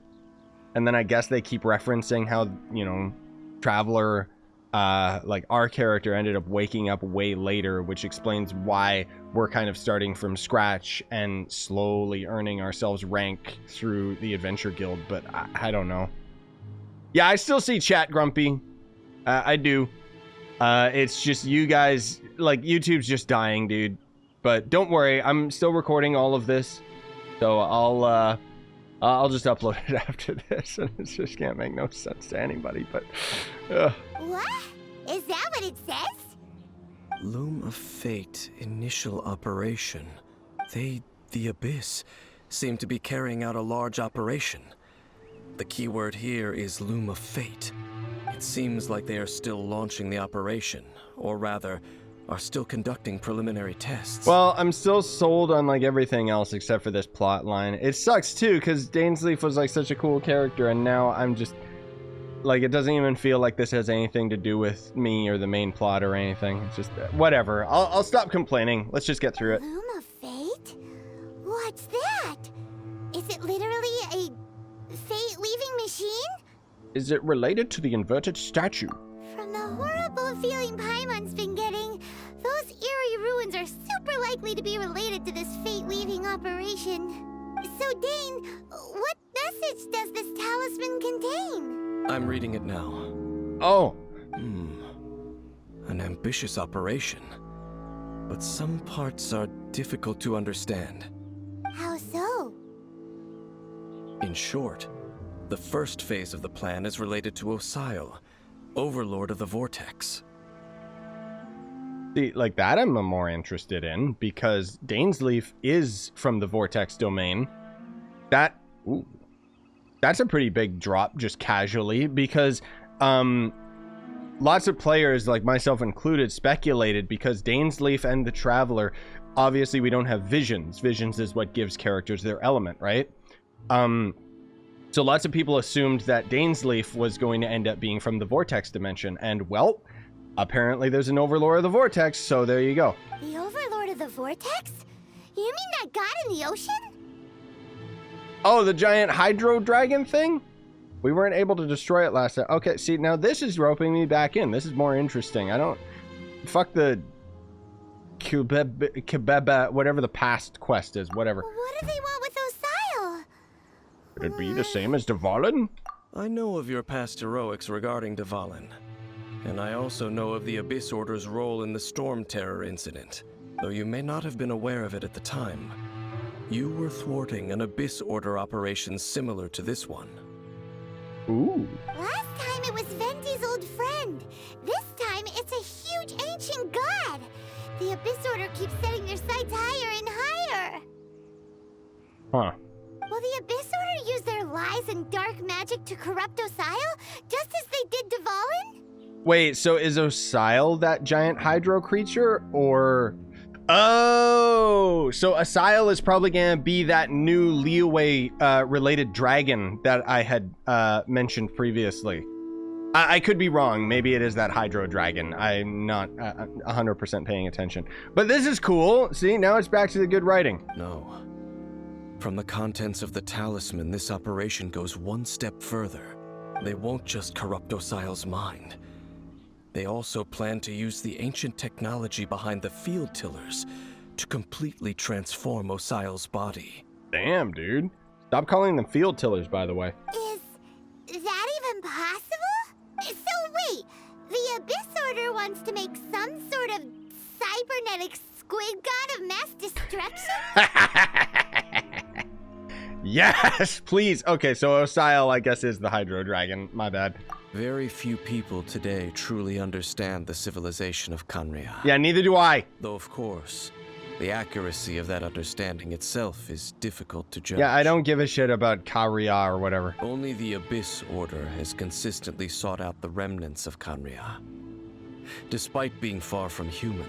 And then I guess they keep referencing how, you know, Traveler, like, our character ended up waking up way later, which explains why we're kind of starting from scratch and slowly earning ourselves rank through the Adventure Guild. But I don't know. Yeah, I still see chat grumpy. I do. It's just you guys, like, YouTube's just dying, dude. But don't worry, I'm still recording all of this, so I'll just upload it after this, and it just can't make no sense to anybody. But What? Is that what it says? Loom of Fate, initial operation. They, the Abyss, seem to be carrying out a large operation. The keyword here is Loom of Fate. It seems like they are still launching the operation, or rather, are still conducting preliminary tests. well, I'm still sold on, like, everything else except for this plot line. It sucks too, because Dainsleif was, like, such a cool character, and now I'm just, like, it doesn't even feel like this has anything to do with me or the main plot or anything. It's just whatever. I'll stop complaining. Let's just get through it. Loom of Fate? What's that? Is it literally a fate-weaving machine? Is it related to the inverted statue? From the horrible feeling Paimon's been getting, those eerie ruins are super likely to be related to this fate-weaving operation. So, Dane, what message does this talisman contain? I'm reading it now. Oh, An ambitious operation. But some parts are difficult to understand. How so? In short, the first phase of the plan is related to Osial, Overlord of the Vortex. see, like, that I'm more interested in, because Dainsleif is from the Vortex domain. That's a pretty big drop, just casually, because lots of players, like myself included, speculated because Dainsleif and the Traveler, obviously we don't have visions. Visions is what gives characters their element, right? So lots of people assumed that Dainsleif was going to end up being from the Vortex dimension, and well, apparently there's an Overlord of the Vortex, so there you go. The Overlord of the Vortex? You mean that god in the ocean? Oh, the giant Hydro Dragon thing? We weren't able to destroy it last time. Okay, see, now this is roping me back in. This is more interesting. I don't... Fuck the... Kebeba, whatever the past quest is, whatever. What do they want with Osial? Would it be the same as Dvalin? I know of your past heroics regarding Dvalin. And I also know of the Abyss Order's role in the Storm Terror incident, though you may not have been aware of it at the time. You were thwarting an Abyss Order operation similar to this one. Ooh. Last time it was Venti's old friend. This time it's a huge ancient god. The Abyss Order keeps setting their sights higher and higher. Huh. Will the Abyss Order use their lies and dark magic to corrupt Osile, just as they did Dvalin? Wait, so is Osile that giant hydro creature, or... Oh, so Osile is probably going to be that new Liyue related dragon that I had mentioned previously. I could be wrong. Maybe it is that hydro dragon. I'm not 100% paying attention. But this is cool. See, now it's back to the good writing. No. From the contents of the talisman, this operation goes one step further. They won't just corrupt Osile's mind. They also plan to use the ancient technology behind the field tillers to completely transform Osile's body. Damn, dude. Stop calling them field tillers, by the way. Is that even possible? So wait, the Abyss Order wants to make some sort of cybernetic squid god of mass destruction? Yes, please. Okay, so Osile, I guess, is the hydro dragon. My bad. Very few people today truly understand the civilization of Khaenri'ah. Yeah, neither do I. Though, of course, the accuracy of that understanding itself is difficult to judge. Yeah, I don't give a shit about Khaenri'ah or whatever. Only the Abyss Order has consistently sought out the remnants of Khaenri'ah. Despite being far from human,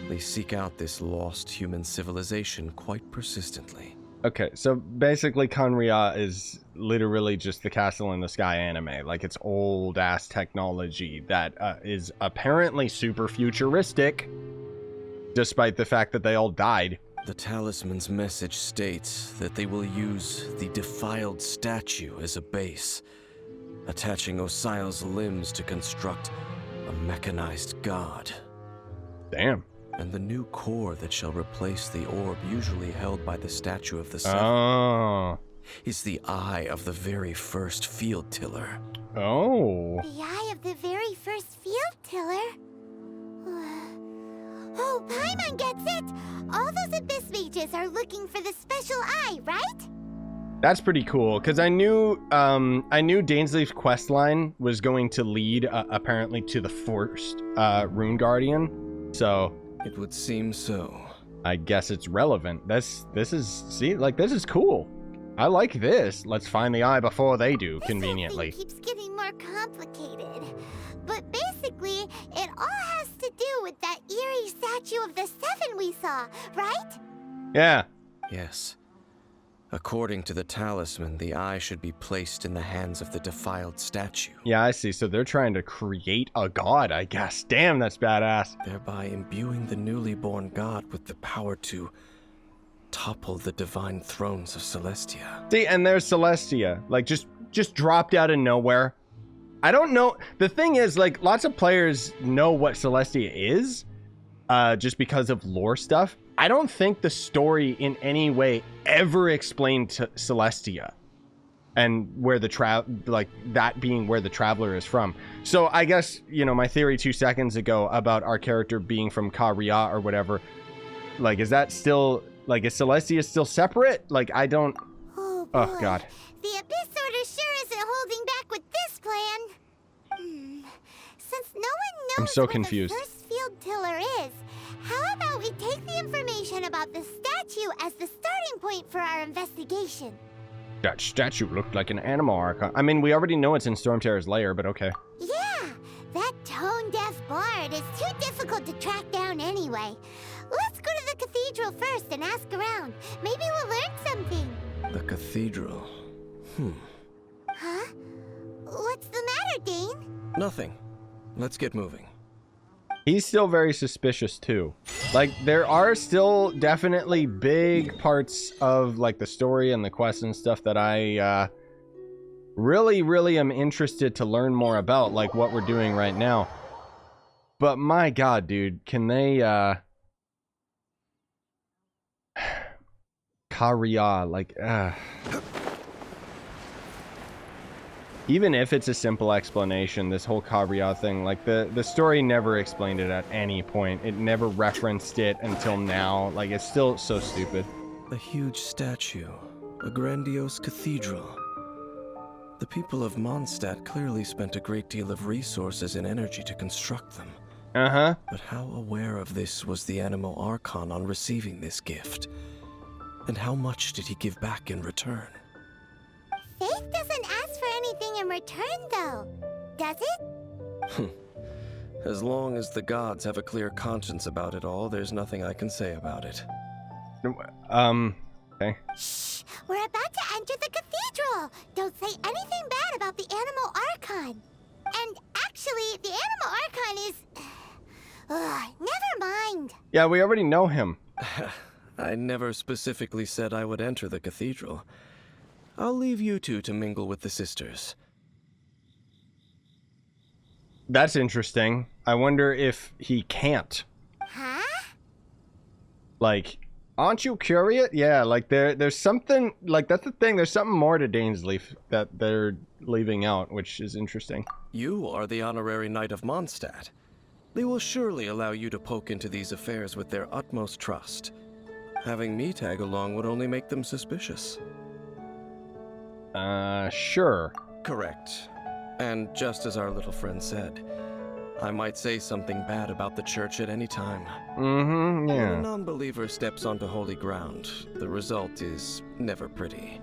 they seek out this lost human civilization quite persistently. Okay, so basically Khaenri'ah is literally just the Castle in the Sky anime. Like, it's old-ass technology that is apparently super futuristic, despite the fact that they all died. The talisman's message states that they will use the defiled statue as a base, attaching Osile's limbs to construct a mechanized god. Damn. And the new core that shall replace the orb usually held by the statue of the Seven is the eye of the very first field tiller. Oh. The eye of the very first field tiller? Oh, Paimon gets it! All those Abyss mages are looking for the special eye, right? That's pretty cool, because I knew Dainsleif's questline was going to lead, apparently, to the first Rune Guardian, so... It would seem so. I guess it's relevant. This is cool. I like this. Let's find the eye before they do, conveniently. This whole thing keeps getting more complicated. But basically, it all has to do with that eerie statue of the Seven we saw, right? Yeah. Yes. According to the talisman, the eye should be placed in the hands of the defiled statue. Yeah, I see. So they're trying to create a god, I guess. Damn, that's badass. Thereby imbuing the newly born god with the power to topple the divine thrones of Celestia. See, and there's Celestia. Like, just dropped out of nowhere. I don't know. The thing is, like, lots of players know what Celestia is, just because of lore stuff. I don't think the story in any way ever explained to Celestia and where the that being where the traveler is from. So I guess, you know, my theory 2 seconds ago about our character being from Khaenri'ah or whatever, like, is that still, like, is Celestia still separate? Like, I don't... Oh, boy. Oh, God. The Abyss Order sure isn't holding back with this plan. Since no one knows I'm so where confused. the first field tiller is, how about we take the information about the statue as the starting point for our investigation? That statue looked like an animal archon. I mean, we already know it's in Stormterror's lair, but okay. Yeah, that tone-deaf bard is too difficult to track down anyway. Let's go to the cathedral first and ask around. Maybe we'll learn something. The cathedral. Huh? What's the matter, Dane? Nothing. Let's get moving. He's still very suspicious too. Like, there are still definitely big parts of, like, the story and the quest and stuff that I really am interested to learn more about, like what we're doing right now. But my god, dude, can they Khaenri'ah, like, even if it's a simple explanation, this whole Khaenri'ah thing, like, the story never explained it at any point. It never referenced it until now. Like, it's still so stupid. A huge statue, a grandiose cathedral. The people of Monstadt clearly spent a great deal of resources and energy to construct them. Uh-huh. But how aware of this was the Animo Archon on receiving this gift? And how much did he give back in return? Faith doesn't ask for anything in return, though. Does it? As long as the gods have a clear conscience about it all, there's nothing I can say about it. Okay. Shh! We're about to enter the cathedral! Don't say anything bad about the Animo Archon. And actually, the Animo Archon is... never mind. Yeah, we already know him. I never specifically said I would enter the cathedral. I'll leave you two to mingle with the sisters. That's interesting. I wonder if he can't. Huh? Like, aren't you curious? Yeah, like there's something, like that's the thing, there's something more to Dainsleif that they're leaving out, which is interesting. You are the honorary knight of Monstadt. They will surely allow you to poke into these affairs with their utmost trust. Having me tag along would only make them suspicious. Sure. Correct. And just as our little friend said, I might say something bad about the church at any time. Mm-hmm, When yeah. a non-believer steps onto holy ground, the result is never pretty.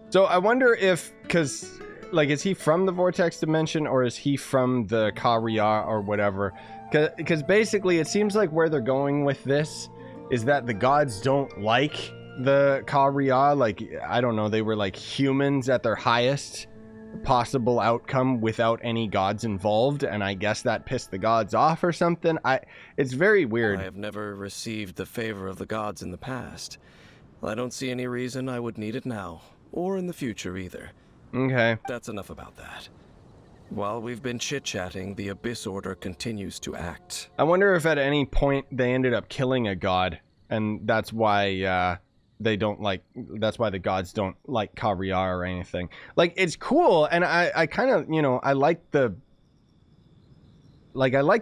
So I wonder if, because, like, is he from the Vortex Dimension, or is he from the Khaenri'ah or whatever? Because basically it seems like where they're going with this is that the gods don't like the Khaenri'ah. Like, I don't know, they were like humans at their highest possible outcome without any gods involved, and I guess that pissed the gods off or something. It's very weird. I have never received the favor of the gods in the past. I don't see any reason I would need it now, or in the future either. Okay. That's enough about that. While we've been chit-chatting, the Abyss Order continues to act. I wonder if at any point they ended up killing a god, and that's why they don't like, that's why the gods don't like Khaenri'ah or anything. Like, it's cool, and I kind of, you know, I like the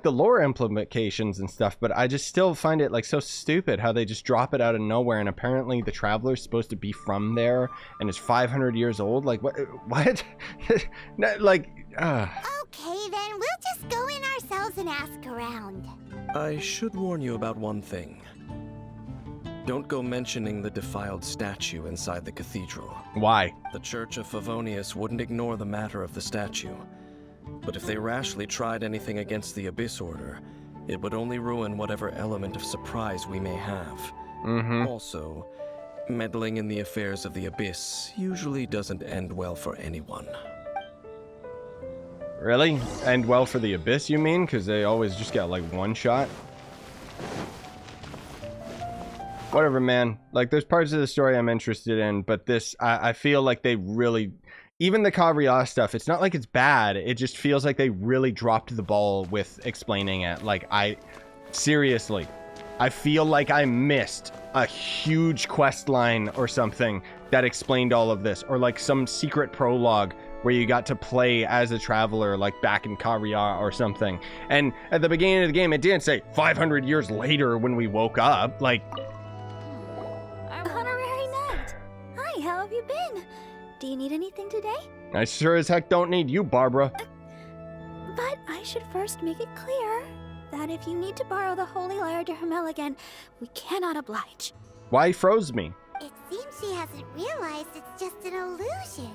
lore implications and stuff, but I just still find it, like, so stupid how they just drop it out of nowhere, and apparently the Traveler's supposed to be from there, and is 500 years old. Like, what? Like, Okay, then we'll just go in ourselves and ask around. I should warn you about one thing. Don't go mentioning the defiled statue inside the cathedral. why? The Church of Favonius wouldn't ignore the matter of the statue. But if they rashly tried anything against the Abyss Order, it would only ruin whatever element of surprise we may have. Mm-hmm. Also, meddling in the affairs of the Abyss usually doesn't end well for anyone. Really? End well for the Abyss, you mean? Because they always just got, like, one shot? Whatever, man. Like, there's parts of the story I'm interested in, but this, I feel like they really... Even the Khaenri'ah stuff, it's not like it's bad. It just feels like they really dropped the ball with explaining it. Like, seriously, I feel like I missed a huge quest line or something that explained all of this. Or, like, some secret prologue where you got to play as a traveler, like, back in Khaenri'ah or something. And at the beginning of the game, it didn't say 500 years later when we woke up. Like... Honorary Knight! Hi, how have you been? Do you need anything today? I sure as heck don't need you, Barbara. But I should first make it clear that if you need to borrow the Holy Lyre to Hermel again, we cannot oblige. Why froze me? It seems she hasn't realized it's just an illusion.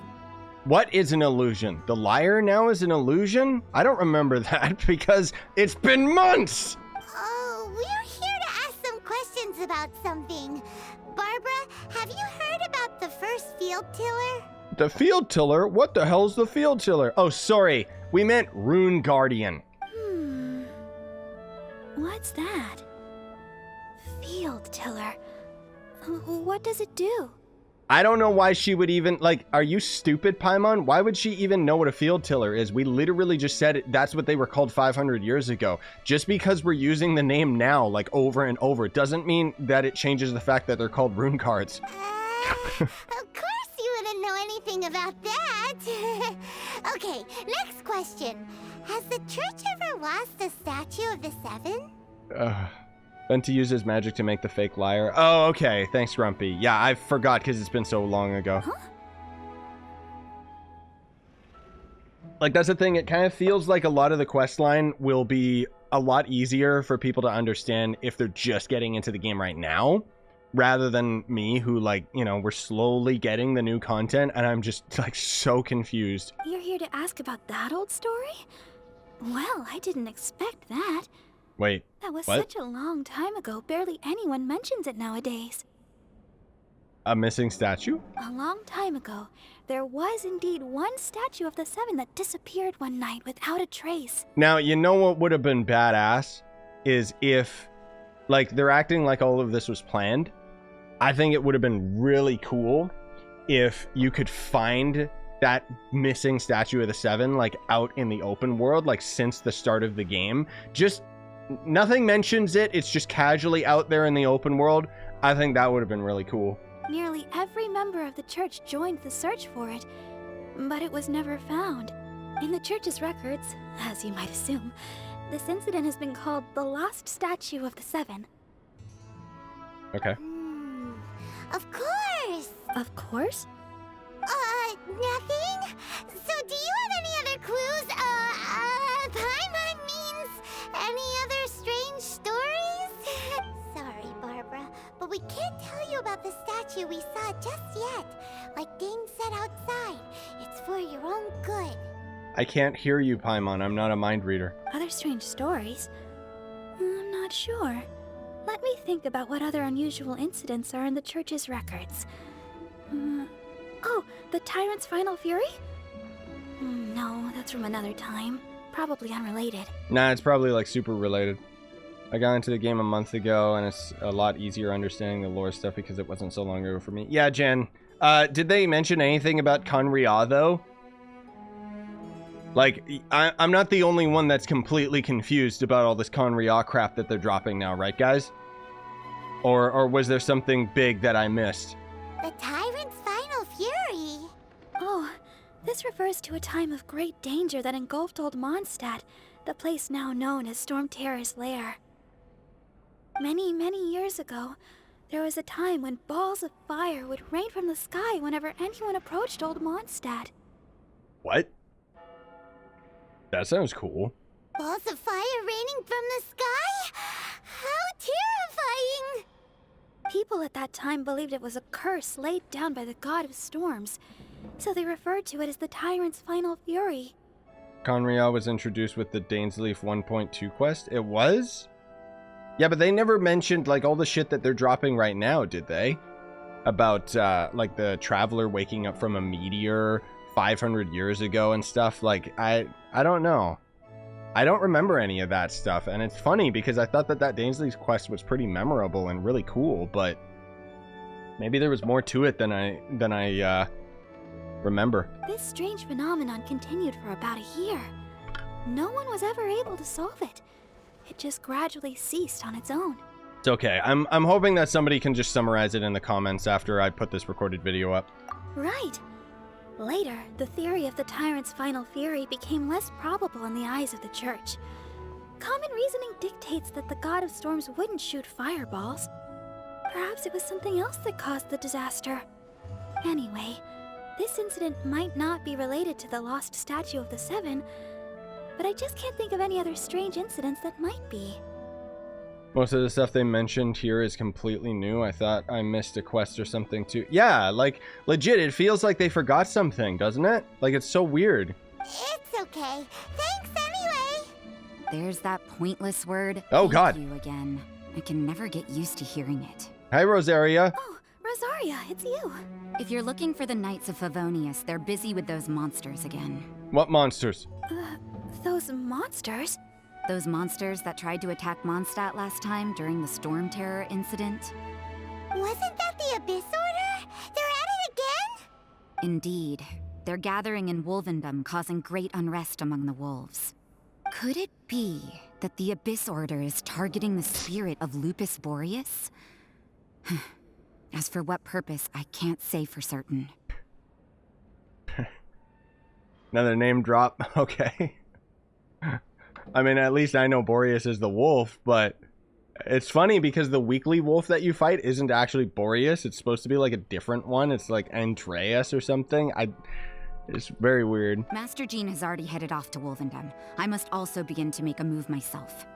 What is an illusion? The lyre now is an illusion? I don't remember that because it's been months! Oh, we're here to ask some questions about something. Barbara, have you heard about the first field tiller? The field tiller? What the hell's the field tiller? Oh, sorry. We meant Rune Guardian. What's that? Field tiller. What does it do? I don't know why she would even, like, are you stupid, Paimon? Why would she even know what a field tiller is? We literally just said it, that's what they were called 500 years ago. Just because we're using the name now, like, over and over, doesn't mean that it changes the fact that they're called rune cards. Of course you wouldn't know anything about that. Okay, next question. Has the church ever lost a statue of the Seven? Venti uses magic to make the fake lyre. Oh, okay. Thanks, Grumpy. Yeah, I forgot because it's been so long ago. Huh? Like, that's the thing. It kind of feels like a lot of the questline will be a lot easier for people to understand if they're just getting into the game right now, rather than me, who, like, you know, we're slowly getting the new content, and I'm just, like, so confused. You're here to ask about that old story? Well, I didn't expect that. Wait, That was what? such a long time ago, barely anyone mentions it nowadays. A missing statue? A long time ago, there was indeed one statue of the Seven that disappeared one night without a trace. Now, you know what would have been badass? Is if, like, they're acting like all of this was planned. I think it would have been really cool if you could find that missing statue of the Seven, like, out in the open world, like, since the start of the game. Just, nothing mentions it. It's just casually out there in the open world. I think that would have been really cool. Nearly every member of the church joined the search for it, but it was never found. In the church's records, as you might assume, this incident has been called the Lost Statue of the Seven. Okay. Of course! Of course? Nothing? So do you have any other clues? Paimon means any other strange stories? Sorry, Barbara, but we can't tell you about the statue we saw just yet. Like Dane said outside, it's for your own good. I can't hear you, Paimon. I'm not a mind reader. Other strange stories? I'm not sure. Let me think about what other unusual incidents are in the church's records. Oh, the Tyrant's final fury? No, that's from another time. Probably unrelated. Nah, it's probably, like, super related. I got into the game a month ago, and it's a lot easier understanding the lore stuff because it wasn't so long ago for me. Yeah, Jen. Did they mention anything about Khaenri'ah, though? Like, I'm not the only one that's completely confused about all this Khaenri'ah crap that they're dropping now, right, guys? Or was there something big that I missed? The Tyrant's final fury? Oh, this refers to a time of great danger that engulfed old Monstadt, the place now known as Storm Terror's lair. Many, many years ago, there was a time when balls of fire would rain from the sky whenever anyone approached old Monstadt. What? That sounds cool. Balls of fire raining from the sky? How terrifying! People at that time believed it was a curse laid down by the god of storms, so they referred to it as the Tyrant's final fury. Khaenri'ah was introduced with the Dainsleif 1.2 quest. It was? Yeah, but they never mentioned, like, all the shit that they're dropping right now, did they? About, like, the traveler waking up from a meteor 500 years ago and stuff. Like, I don't know. I don't remember any of that stuff, and it's funny because I thought that Dainsleif's quest was pretty memorable and really cool, but maybe there was more to it than I remember. This strange phenomenon continued for about a year. No one was ever able to solve it. It just gradually ceased on its own. It's okay. I'm hoping that somebody can just summarize it in the comments after I put this recorded video up. Right. Later, the theory of the Tyrant's final fury became less probable in the eyes of the church. Common reasoning dictates that the god of storms wouldn't shoot fireballs. Perhaps it was something else that caused the disaster. Anyway, this incident might not be related to the lost statue of the Seven, but I just can't think of any other strange incidents that might be. Most of the stuff they mentioned here is completely new. I thought I missed a quest or something too. Yeah, like, legit, it feels like they forgot something, doesn't it? Like, it's so weird. It's okay. Thanks anyway. There's that pointless word. Oh, God. Thank you again. I can never get used to hearing it. Hi, Rosaria. Oh, Rosaria, it's you. If you're looking for the Knights of Favonius, they're busy with those monsters again. What monsters? Those monsters? Those monsters that tried to attack Monstadt last time during the Storm Terror incident? Wasn't that the Abyss Order? They're at it again? Indeed. They're gathering in Wolvendom, causing great unrest among the wolves. Could it be that the Abyss Order is targeting the spirit of Lupus Boreas? As for what purpose, I can't say for certain. Another name drop. Okay. I mean, at least I know Boreas is the wolf, but It's funny because the weekly wolf that you fight isn't actually Boreas. It's supposed to be like a different one. It's like Andreas or something. It's very weird. Master Jean has already headed off to Wolvendom. I must also begin to make a move myself.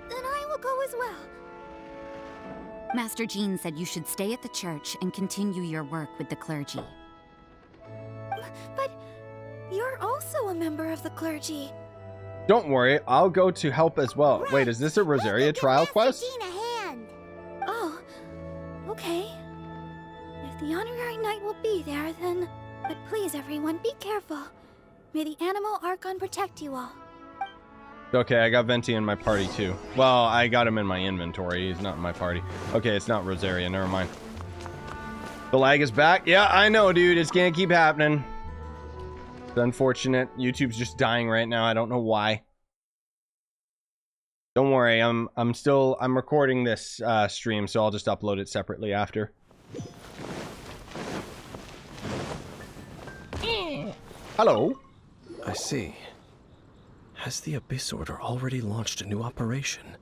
Then I will go as well. Master Jean said you should stay at the church and continue your work with the clergy. But you're also a member of the clergy. Don't worry, I'll go to help as well. Wait, is this a Rosaria trial quest? Oh, okay. If the honorary knight will be there, then... But please, everyone, be careful. May the animal Archon protect you all. Okay, I got Venti in my party too. Well, I got him in my inventory. He's not in my party. Okay, it's not Rosaria. Never mind. The lag is back. Yeah, I know, dude. It's gonna keep happening. It's unfortunate. YouTube's just dying right now. I don't know why. Don't worry. I'm recording this stream, so I'll just upload it separately after. Hello. I see. Has the Abyss Order already launched a new operation?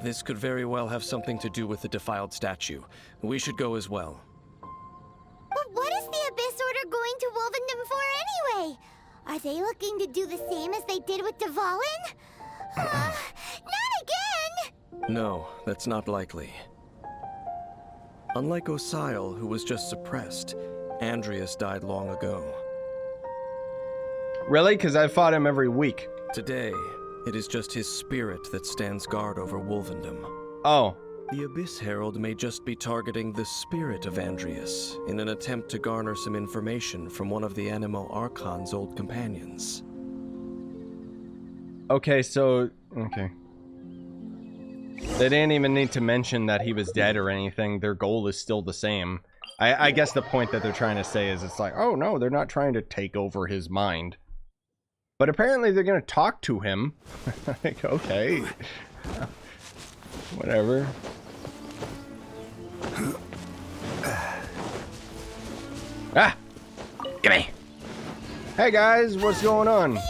This could very well have something to do with the defiled statue. We should go as well. But what is the Abyss Order going to Wolvendom for anyway? Are they looking to do the same as they did with Dvalin? Not again! No, that's not likely. Unlike Osial, who was just suppressed, Andreas died long ago. Really? Because I fought him every week. Today, it is just his spirit that stands guard over Wolvendom. Oh. The Abyss Herald may just be targeting the spirit of Andreas in an attempt to garner some information from one of the Animo Archon's old companions. Okay, so... Okay. They didn't even need to mention that he was dead or anything. Their goal is still the same. I guess the point that they're trying to say is it's like, oh no, they're not trying to take over his mind. But apparently they're going to talk to him. Like, okay. Whatever. Ah! Gimme! Hey guys, what's going on?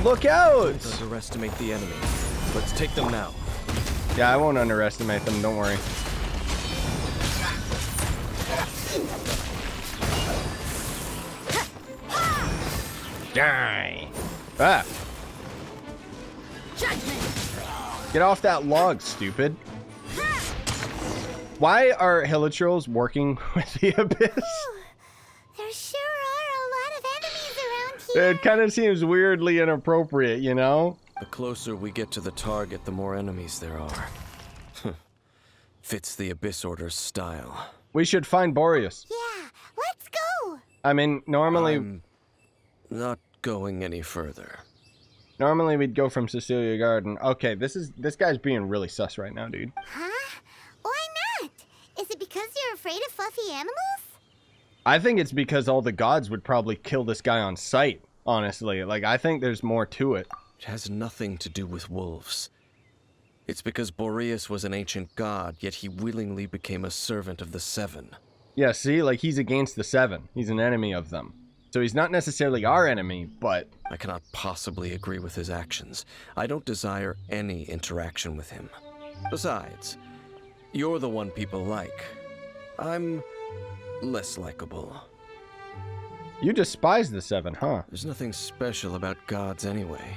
Look out! Don't underestimate the enemy. Let's take them now. Yeah, I won't underestimate them, don't worry. Die! Ah! Get off that log, stupid. Why are Hilichurls working with the Abyss? There sure are a lot of enemies around here. It kind of seems weirdly inappropriate, you know? The closer we get to the target, the more enemies there are. Fits the Abyss Order's style. We should find Boreas. Yeah, let's go! I mean, normally... I'm not going any further. Normally we'd go from Cecilia Garden. Okay, this guy's being really sus right now, dude. Huh? Why not? Is it because you're afraid of fluffy animals? I think it's because all the gods would probably kill this guy on sight, honestly. Like, I think there's more to it. It has nothing to do with wolves. It's because Boreas was an ancient god, yet he willingly became a servant of the Seven. Yeah, see? Like, he's against the Seven. He's an enemy of them. So he's not necessarily our enemy, but... I cannot possibly agree with his actions. I don't desire any interaction with him. Besides, you're the one people like. I'm less likable. You despise the Seven, huh? There's nothing special about gods anyway.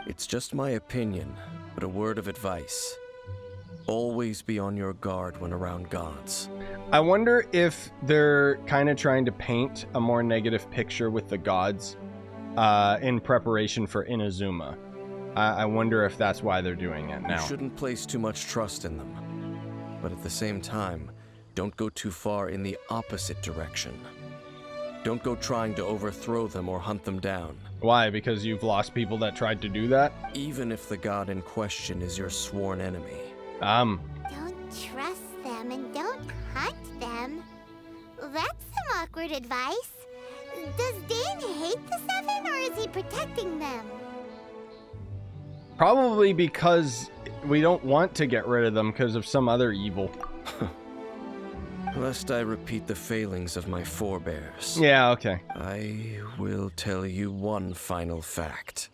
It's just my opinion, but a word of advice. Always be on your guard when around gods. I wonder if they're kind of trying to paint a more negative picture with the gods in preparation for Inazuma. I wonder if that's why they're doing it now. You shouldn't place too much trust in them. But at the same time, don't go too far in the opposite direction. Don't go trying to overthrow them or hunt them down. Why? Because you've lost people that tried to do that? Even if the god in question is your sworn enemy. Don't trust them and don't hunt them. That's some awkward advice. Does Dane hate the Seven, or is he protecting them? Probably because we don't want to get rid of them because of some other evil. Lest I repeat the failings of my forebears. Yeah, okay. I will tell you one final fact.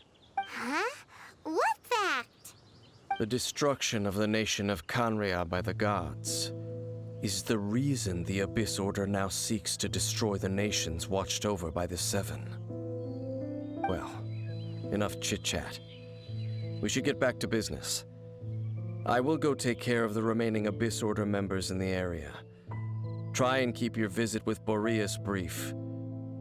Huh? What fact? The destruction of the nation of Khaenri'ah by the gods is the reason the Abyss Order now seeks to destroy the nations watched over by the Seven. Well, enough chit-chat. We should get back to business. I will go take care of the remaining Abyss Order members in the area. Try and keep your visit with Boreas brief.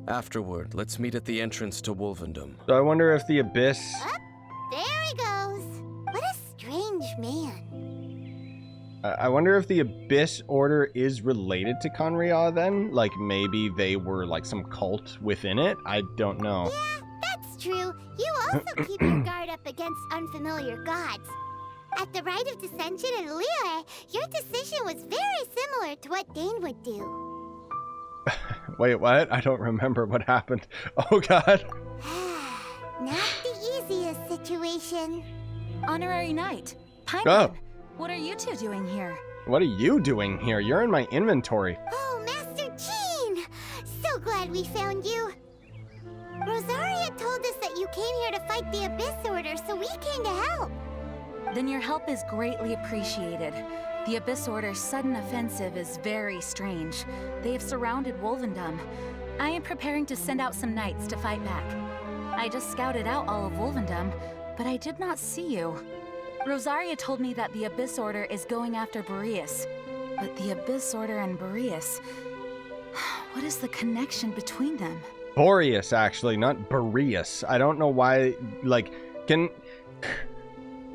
Afterward, let's meet at the entrance to Wolvendom. So I wonder if the Abyss... Up, there he goes. What a strange man. I wonder if the Abyss Order is related to Khaenri'ah then? Like, maybe they were, like, some cult within it? I don't know. Yeah, that's true. You also keep your guard up against unfamiliar gods. At the Rite of Dissension in Liyue, your decision was very similar to what Dane would do. Wait, what? I don't remember what happened. Oh, God. Not the easiest situation. Honorary Knight, Paimon, Oh. what are you two doing here? What are you doing here? You're in my inventory. Oh, Master Jean! So glad we found you. Rosaria told us that you came here to fight the Abyss Order, so we came to help. Then your help is greatly appreciated. The Abyss Order's sudden offensive is very strange. They have surrounded Wolvendom. I am preparing to send out some knights to fight back. I just scouted out all of Wolvendom, but I did not see you. Rosaria told me that the Abyss Order is going after Boreas. But the Abyss Order and Boreas... What is the connection between them? Boreas, actually, not Boreas. I don't know why, like,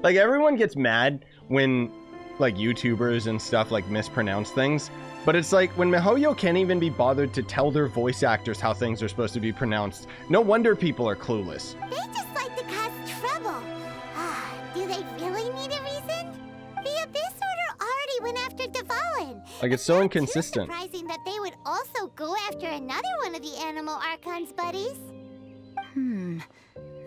like, everyone gets mad when, like, YouTubers and stuff, like, mispronounce things. But it's like, when MiHoYo can't even be bothered to tell their voice actors how things are supposed to be pronounced, no wonder people are clueless. They just like to cause trouble. Do they really need a reason? The Abyss Order already went after Dvalin. Like, it's so not inconsistent. Too surprising that they would also go after another one of the Animal Archon's buddies.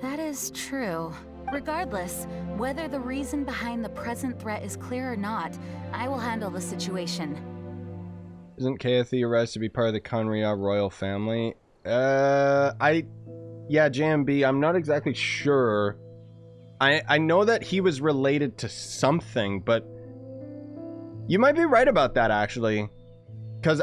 That is true. Regardless, whether the reason behind the present threat is clear or not, I will handle the situation. Isn't Khaenri'ah to be part of the Khaenri'ah royal family? Yeah, JMB, I'm not exactly sure. I know that he was related to something, but you might be right about that, actually. Because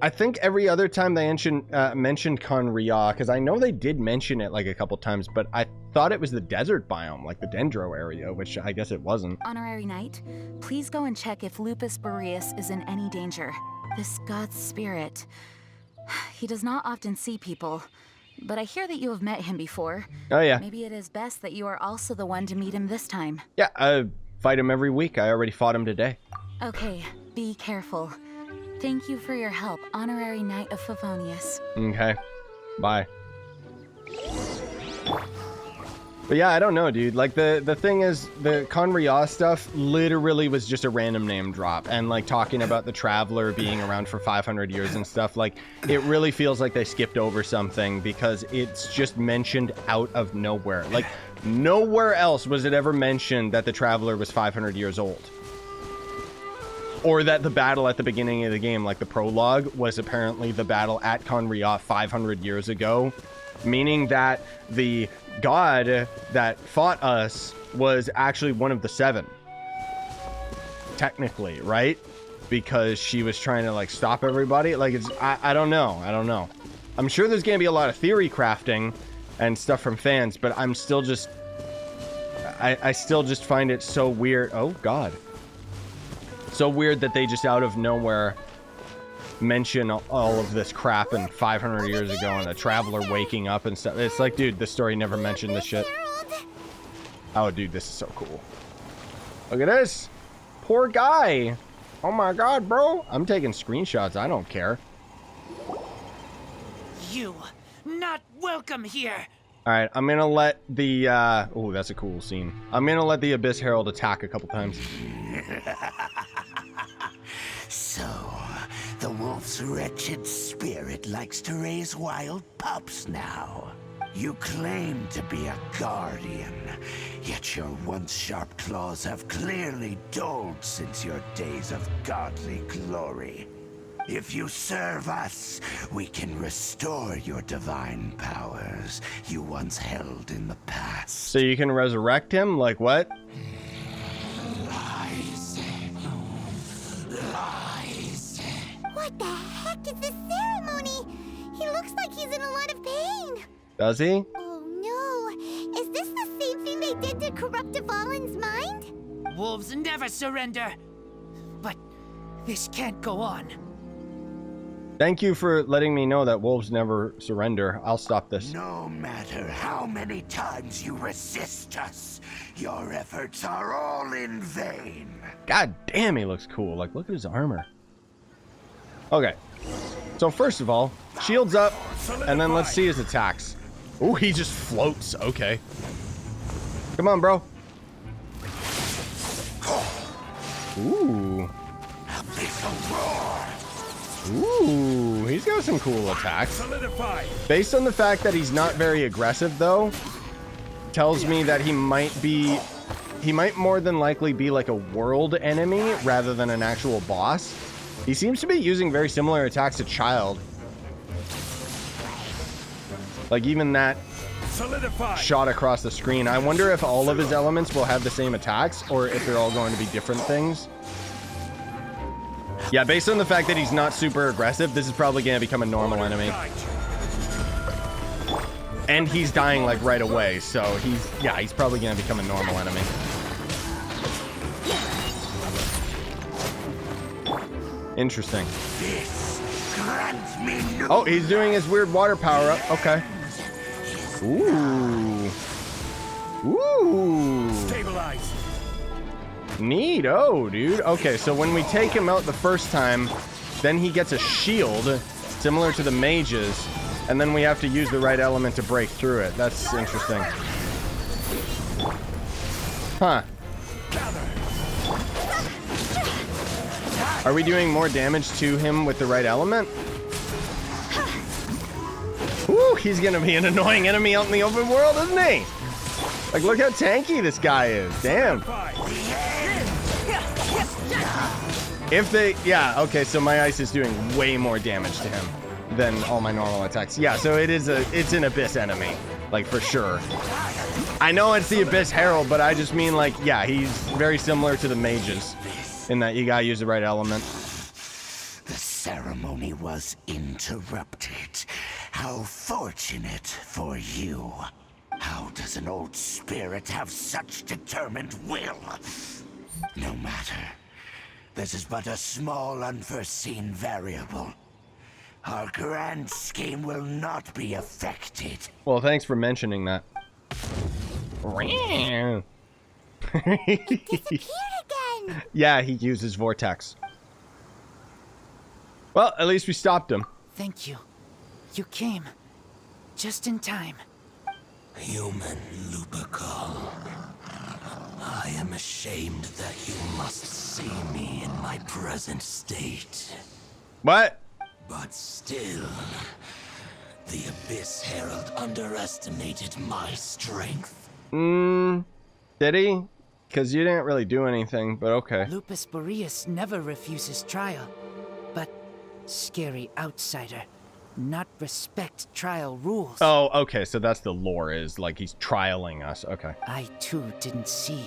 I think every other time they mentioned Khaenri'ah, because I know they did mention it like a couple times, but I thought it was the desert biome, like the Dendro area, which I guess it wasn't. Honorary Knight, please go and check if Lupus Boreas is in any danger. This god's spirit... He does not often see people, but I hear that you have met him before. Oh, yeah. Maybe it is best that you are also the one to meet him this time. Yeah, I fight him every week. I already fought him today. Okay, be careful. Thank you for your help, Honorary Knight of Favonius. Okay. Bye. But yeah, I don't know, dude. Like, the thing is, the Khaenri'ah stuff literally was just a random name drop. And, like, talking about the Traveler being around for 500 years and stuff, like, it really feels like they skipped over something because it's just mentioned out of nowhere. Like, nowhere else was it ever mentioned that the Traveler was 500 years old. Or that the battle at the beginning of the game, like the prologue, was apparently the battle at Khaenri'ah 500 years ago. Meaning that the god that fought us was actually one of the seven. Technically, right? Because she was trying to, like, stop everybody. Like, it's... I don't know. I don't know. I'm sure there's gonna be a lot of theory crafting and stuff from fans, but I'm still just... I still just find it so weird. Oh, God. So weird that they just out of nowhere mention all of this crap and 500 years ago and a Traveler waking up and stuff. It's like, dude, this story never mentioned this shit. Oh, dude, this is so cool. Look at this. Poor guy. Oh my God, bro. I'm taking screenshots. I don't care. You not welcome here. All right, I'm gonna let the oh, that's a cool scene. I'm gonna let the Abyss Herald attack a couple times. So, the wolf's wretched spirit likes to raise wild pups now. You claim to be a guardian, yet your once sharp claws have clearly dulled since your days of godly glory. If you serve us, we can restore your divine powers you once held in the past. So you can resurrect him? Like what? Lies. Lies. What the heck is this ceremony? He looks like he's in a lot of pain. Does he? Oh no. Is this the same thing they did to corrupt Dvalin's mind? Wolves never surrender. But this can't go on. Thank you for letting me know that wolves never surrender. I'll stop this. No matter how many times you resist us, your efforts are all in vain. God damn, he looks cool. Like, look at his armor. Okay. So first of all, shields up, and then let's see his attacks. Ooh, he just floats. Okay. Come on, bro. Ooh. Ooh, he's got some cool attacks. Based on the fact that he's not very aggressive, though, tells me that he might more than likely be like a world enemy rather than an actual boss. He seems to be using very similar attacks to Child. Like even that shot across the screen. I wonder if all of his elements will have the same attacks or if they're all going to be different things. Yeah, based on the fact that he's not super aggressive, this is probably going to become a normal enemy. And he's dying like right away, so he's probably going to become a normal enemy. Interesting. Oh, he's doing his weird water power up. Okay. Ooh. Ooh. Stabilize. Neato, dude. Okay, so when we take him out the first time, then he gets a shield, similar to the mages, and then we have to use the right element to break through it. That's interesting. Huh. Are we doing more damage to him with the right element? Ooh, he's gonna be an annoying enemy out in the open world, isn't he? Like, look how tanky this guy is. Damn. Yeah, okay, so my ice is doing way more damage to him than all my normal attacks. Yeah, so it's an Abyss enemy, like, for sure. I know it's the Abyss Herald, but I just mean, like, yeah, he's very similar to the mages in that you gotta use the right element. The ceremony was interrupted. How fortunate for you. How does an old spirit have such determined will? No matter. This is but a small unforeseen variable. Our grand scheme will not be affected. Well, thanks for mentioning that. It disappeared again. Yeah, he uses Vortex. Well, at least we stopped him. Thank you. You came. Just in time. Human Lupercal. I am ashamed that you must see me in my present state. What? But still, the Abyss Herald underestimated my strength. Did he? Because you didn't really do anything, but okay. Lupus Boreas never refuses trial. But scary outsider. Not respect trial rules. Oh, okay, so that's the lore, is like he's trialing us. Okay. I too didn't see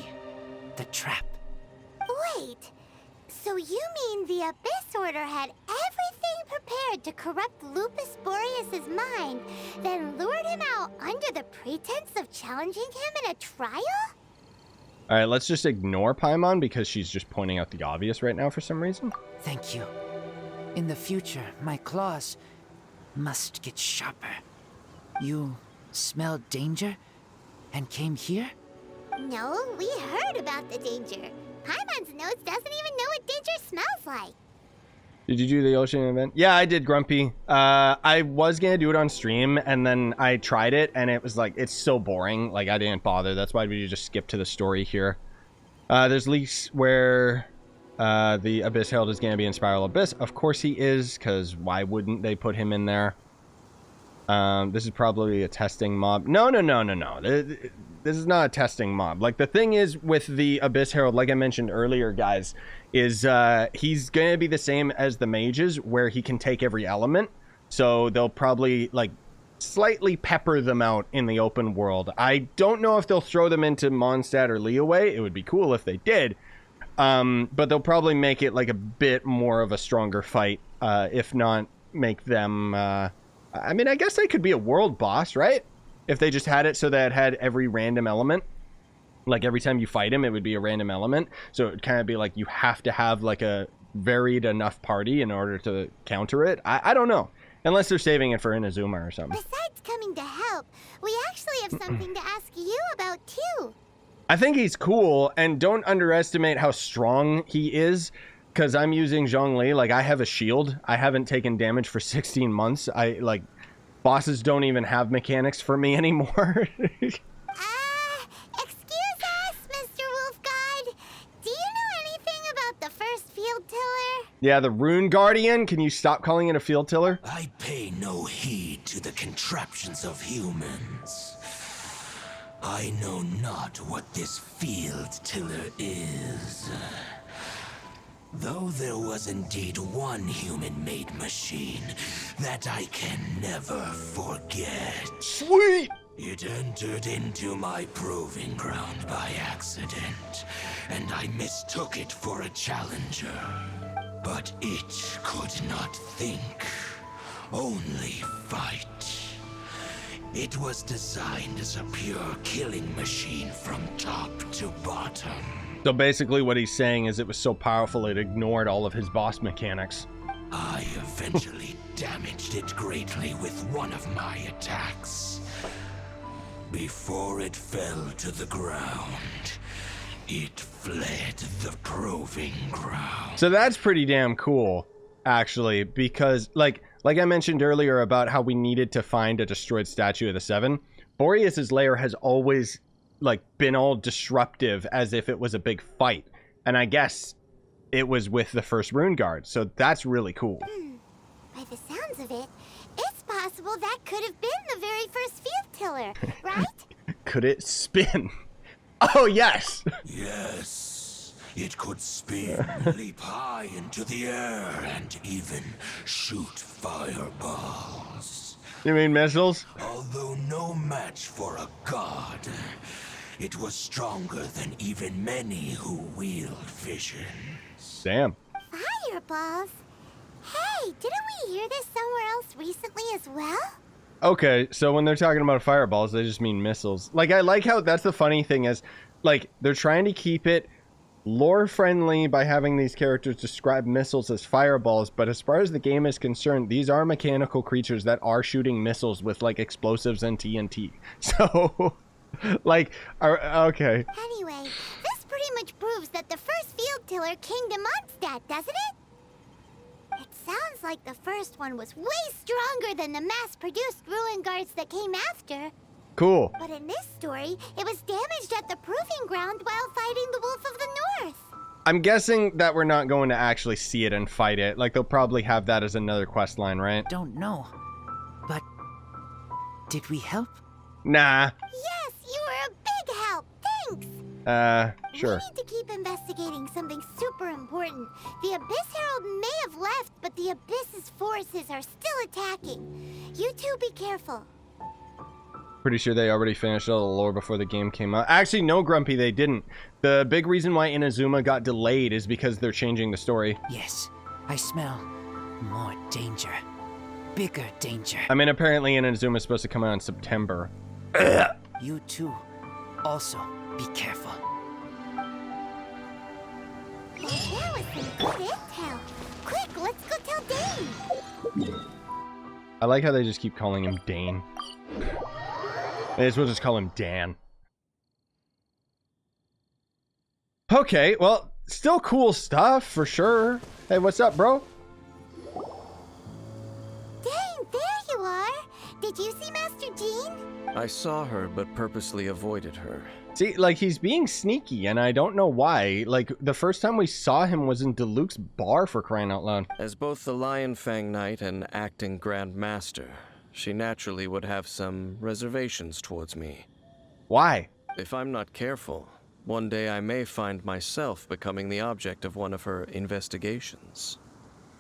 the trap. Wait, so you mean the Abyss Order had everything prepared to corrupt Lupus Boreas' mind, then lured him out under the pretense of challenging him in a trial? Alright, let's just ignore Paimon because she's just pointing out the obvious right now for some reason. Thank you. In the future, my claws must get sharper. You smelled danger and came here? No, we heard about the danger. Paimon's nose doesn't even know what danger smells like. Did you do the ocean event? Yeah, I did, Grumpy. I was gonna do it on stream, and then I tried it, and it was like, it's so boring. Like, I didn't bother. That's why we just skipped to the story here. There's leaks where the Abyss Herald is gonna be in Spiral Abyss. Of course he is, because why wouldn't they put him in there? This is probably a testing mob. No. a testing mob. Like, the thing is with the Abyss Herald, like I mentioned earlier, guys, is he's gonna be the same as the mages, where he can take every element. So they'll probably like slightly pepper them out in the open world. I don't know if they'll throw them into Mondstadt or Liyue. It would be cool if they did. But they'll probably make it like a bit more of a stronger fight, if not make them... I mean, I guess they could be a world boss, right? If they just had it so that it had every random element. Like, every time you fight him, it would be a random element. So it would kind of be like you have to have like a varied enough party in order to counter it. I don't know. Unless they're saving it for Inazuma or something. Besides coming to help, we actually have something to ask you about too. I think he's cool, and don't underestimate how strong he is, because I'm using Zhongli. Like, I have a shield. I haven't taken damage for 16 months. Like, bosses don't even have mechanics for me anymore. Excuse us, Mr. Wolfguard. Do you know anything about the first field tiller? Yeah, the Rune Guardian. Can you stop calling it a field tiller? I pay no heed to the contraptions of humans. I know not what this field tiller is. Though there was indeed one human-made machine that I can never forget. Sweet! It entered into my proving ground by accident, and I mistook it for a challenger. But it could not think, only fight. It was designed as a pure killing machine from top to bottom. So basically what he's saying is it was so powerful it ignored all of his boss mechanics. I eventually damaged it greatly with one of my attacks. Before it fell to the ground, it fled the proving ground. So that's pretty damn cool, actually, because like I mentioned earlier about how we needed to find a destroyed statue of the Seven, Boreas's lair has always like been all disruptive as if it was a big fight. And I guess it was with the first Rune Guard, so that's really cool. By the sounds of it, it's possible that could have been the very first field tiller, right? Could it spin? Oh, yes! Yes, it could spin, leap high into the air, and even shoot fireballs. You mean missiles? Although no match for a god, it was stronger than even many who wield visions. Damn. Fireballs? Hey, didn't we hear this somewhere else recently as well? Okay, so when they're talking about fireballs, they just mean missiles. Like, I like how that's the funny thing is, like, they're trying to keep it lore-friendly by having these characters describe missiles as fireballs, but as far as the game is concerned, these are mechanical creatures that are shooting missiles with, like, explosives and TNT. So, like, okay. Anyway, this pretty much proves that the first field tiller came to Monstadt, doesn't it? It sounds like the first one was way stronger than the mass-produced ruin guards that came after. Cool. But in this story, it was damaged at the proving ground while fighting the Wolf of the North. I'm guessing that we're not going to actually see it and fight it. Like, they'll probably have that as another quest line, right? Don't know. But did we help? Nah. Yes, you were a big help. Thanks. Sure. We need to keep investigating something super important. The Abyss Herald may have left, but the Abyss's forces are still attacking. You two be careful. Pretty sure they already finished all the lore before the game came out. Actually, no, Grumpy, they didn't. The big reason why Inazuma got delayed is because they're changing the story. Yes, I smell more danger. Bigger danger. I mean, apparently Inazuma is supposed to come out in September. You too. Also, be careful. Well, that was some good intel. Quick, let's go tell Dane. I like how they just keep calling him Dane. May as well just call him Dan. Okay, well, still cool stuff for sure. Hey, what's up, bro? Dane, there you are. Did you see Master Jean? I saw her, but purposely avoided her. See, like, he's being sneaky, and I don't know why. Like, the first time we saw him was in Diluc's bar, for crying out loud. As both the Lion Fang Knight and acting Grand Master, she naturally would have some reservations towards me. Why? If I'm not careful, one day I may find myself becoming the object of one of her investigations.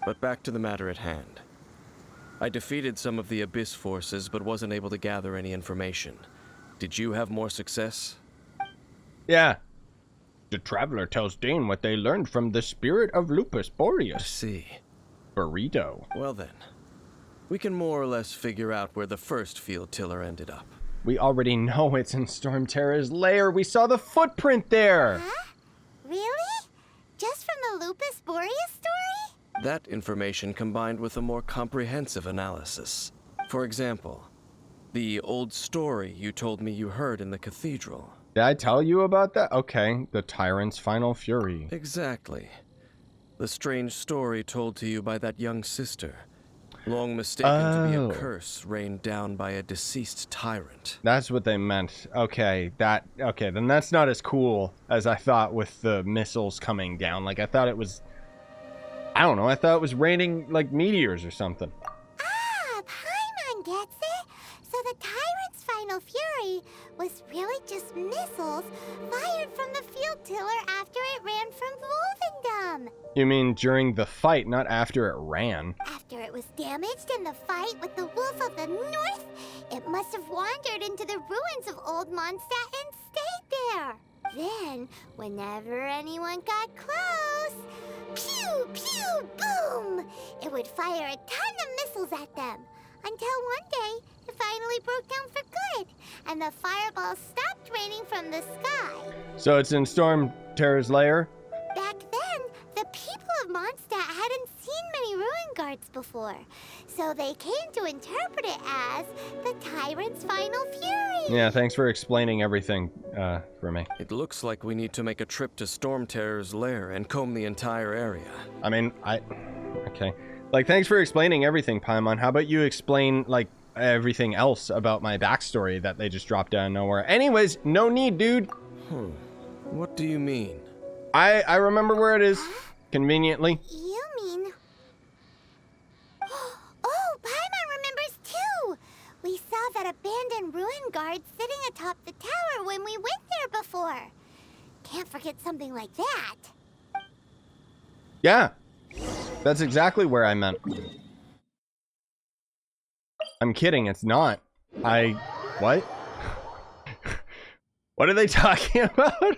But back to the matter at hand. I defeated some of the Abyss forces, but wasn't able to gather any information. Did you have more success? Yeah. The traveler tells Dane what they learned from the spirit of Lupus I Boreas. see. Burrito. Well then, we can more or less figure out where the first field tiller ended up. We already know it's in Storm Terra's lair. We saw the footprint there. Huh? Really? Just from the Lupus Boreas story? That information combined with a more comprehensive analysis. For example, the old story you told me you heard in the cathedral. Did I tell you about that? Okay, the Tyrant's final fury. Exactly. The strange story told to you by that young sister, long mistaken to be a curse rained down by a deceased tyrant. That's what they meant. Okay, then that's not as cool as I thought with the missiles coming down. Like, I thought it was, I don't know, I thought it was raining, like, meteors or something. Ah, Paimon gets it. So the Tyrant's final fury was really just missiles fired from the field tiller after it ran from Wolvendom. You mean during the fight, not after it ran? After it was damaged in the fight with the Wolf of the North, it must have wandered into the ruins of Old Monstadt and stayed there. Then, whenever anyone got close, pew, pew, boom! It would fire a ton of missiles at them. Until one day, it finally broke down for good, and the fireballs stopped raining from the sky. So it's in Storm Terra's lair? Back then, the people of Monstadt hadn't seen many ruin guards before, so they came to interpret it as the Tyrant's final fury. Yeah, thanks for explaining everything for me. It looks like we need to make a trip to Storm Terror's lair and comb the entire area. I mean, okay. Like, thanks for explaining everything, Paimon. How about you explain, like, everything else about my backstory that they just dropped out of nowhere? Anyways, no need, dude. What do you mean? I remember where it is, conveniently. You mean... Oh, Paimon remembers too! We saw that abandoned ruin guard sitting atop the tower when we went there before. Can't forget something like that. Yeah, that's exactly where I meant. I'm kidding, it's not. What? What are they talking about?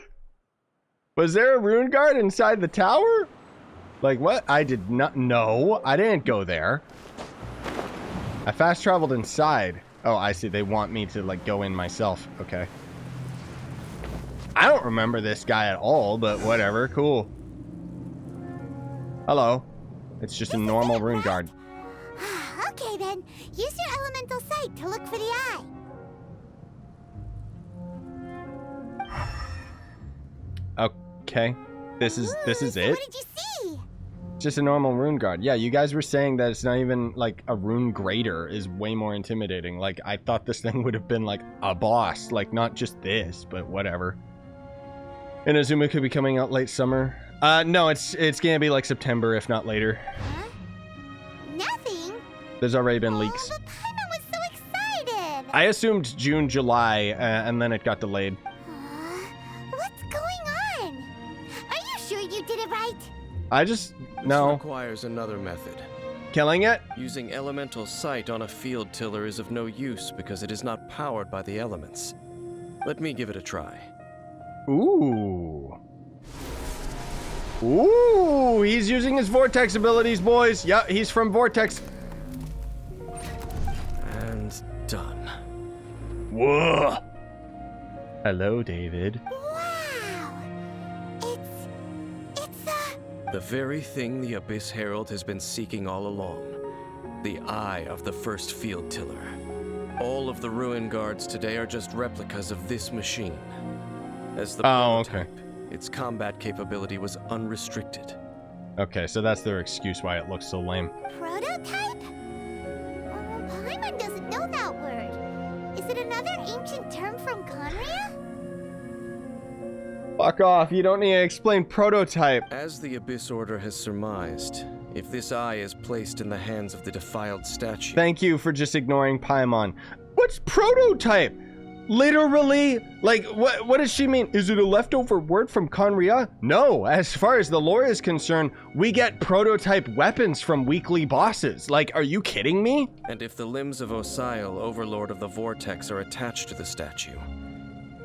Was there a rune guard inside the tower? Like, what? I did not know. I didn't go there. I fast traveled inside. Oh, I see. They want me to, like, go in myself. Okay. I don't remember this guy at all, but whatever. Cool. Hello. It's just a normal rune guard. Okay then, use your elemental sight to look for the eye. Okay. This is it? What did you see? Just a normal rune guard. Yeah, you guys were saying that it's not even like a rune grader is way more intimidating. Like, I thought this thing would have been like a boss, like not just this, but whatever. Inazuma could be coming out late summer. No, it's gonna be like September, if not later. Huh? Nothing? There's already been leaks. But Paimon was so excited. I assumed June, July, and then it got delayed. What's going on? Are you sure you did it right? This requires another method. Killing it? Using elemental sight on a field tiller is of no use because it is not powered by the elements. Let me give it a try. Ooh. Ooh, he's using his Vortex abilities, boys. Yep, he's from Vortex. And done. Whoa. Hello, David. Wow. It's the very thing the Abyss Herald has been seeking all along. The eye of the first field tiller. All of the ruin guards today are just replicas of this machine. As the prototype, its combat capability was unrestricted. Okay, so that's their excuse why it looks so lame. prototype? Paimon doesn't know that word. Is it another ancient term from Khaenri'ah? Fuck off, you don't need to explain prototype. As the Abyss Order has surmised, if this eye is placed in the hands of the defiled statue... Thank you for just ignoring Paimon. What's prototype? Literally? Like, what does she mean? Is it a leftover word from Khaenri'ah? No, as far as the lore is concerned, we get prototype weapons from weekly bosses. Like, are you kidding me? And if the limbs of Osial, Overlord of the Vortex, are attached to the statue,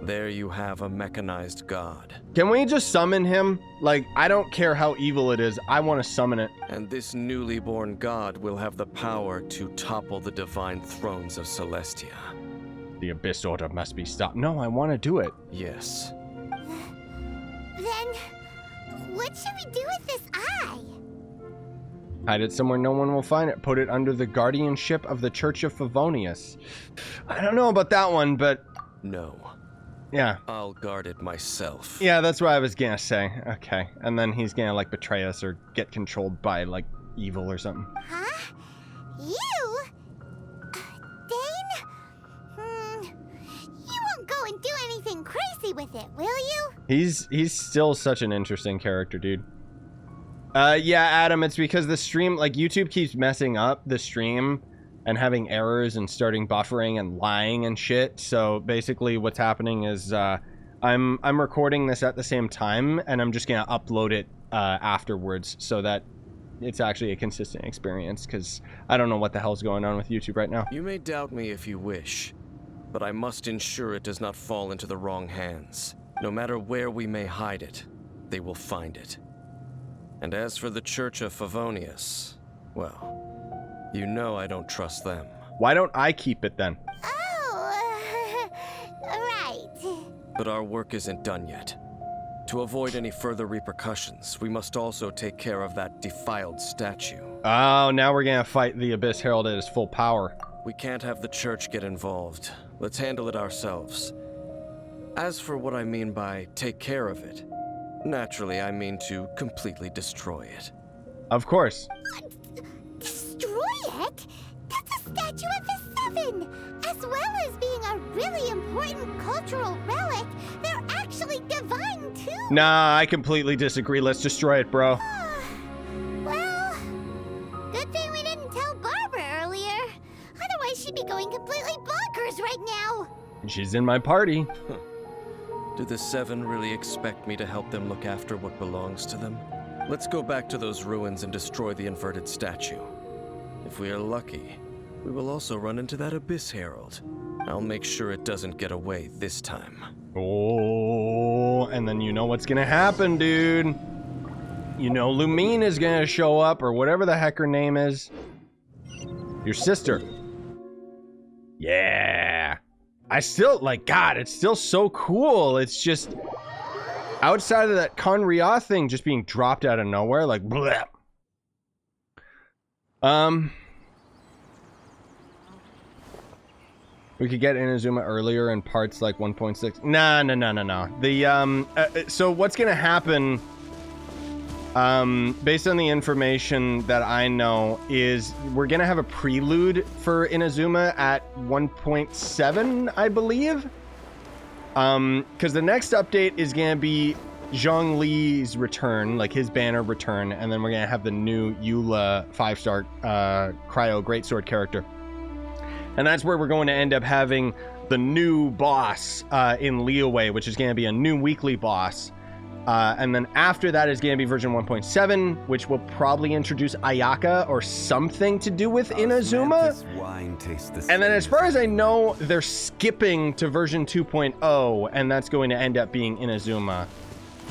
there you have a mechanized god. Can we just summon him? Like, I don't care how evil it is, I want to summon it. And this newly born god will have the power to topple the divine thrones of Celestia. The Abyss Order must be stopped. No, I want to do it. Yes. Then, what should we do with this eye? Hide it somewhere no one will find it. Put it under the guardianship of the Church of Favonius. I don't know about that one, but... No. Yeah. I'll guard it myself. Yeah, that's what I was gonna say. Okay. And then he's gonna, like, betray us or get controlled by, like, evil or something. Huh? You? Dane? You won't go and do anything crazy with it, will you? He's still such an interesting character, dude. Yeah, Adam, it's because the stream, like, YouTube keeps messing up the stream and having errors and starting buffering and lying and shit. So basically what's happening is I'm recording this at the same time and I'm just gonna upload it afterwards so that it's actually a consistent experience, because I don't know what the hell's going on with YouTube right now. You may doubt me if you wish, but I must ensure it does not fall into the wrong hands. No matter where we may hide it, they will find it. And as for the Church of Favonius, well, you know I don't trust them. Why don't I keep it then? Oh, right. But our work isn't done yet. To avoid any further repercussions, we must also take care of that defiled statue. Oh, now we're gonna fight the Abyss Herald at his full power. We can't have the church get involved. Let's handle it ourselves. As for what I mean by take care of it, naturally I mean to completely destroy it. Of course. Destroy it? That's a statue of the Seven! As well as being a really important cultural relic, they're actually divine too! Nah, I completely disagree. Let's destroy it, bro. Well, good thing we didn't tell Barbara earlier. Otherwise she'd be going completely bonkers right now! She's in my party. Do the Seven really expect me to help them look after what belongs to them? Let's go back to those ruins and destroy the inverted statue. If we are lucky, we will also run into that Abyss Herald. I'll make sure it doesn't get away this time. Oh, and then you know what's gonna happen, dude. You know Lumine is gonna show up, or whatever the heck her name is. Your sister. Yeah. I still, like, God, it's still so cool. It's just, outside of that Khaenri'ah thing just being dropped out of nowhere, like, bleh. We could get Inazuma earlier in parts like 1.6. No. The, so what's gonna happen, based on the information that I know, is we're gonna have a prelude for Inazuma at 1.7, I believe. Because the next update is gonna be Zhongli's return, like his banner return, and then we're gonna have the new Eula 5-star Cryo Greatsword character. And that's where we're going to end up having the new boss in Liyue, which is going to be a new weekly boss. And then after that is going to be version 1.7, which will probably introduce Ayaka or something to do with Inazuma. And then as far as I know, they're skipping to version 2.0, and that's going to end up being Inazuma.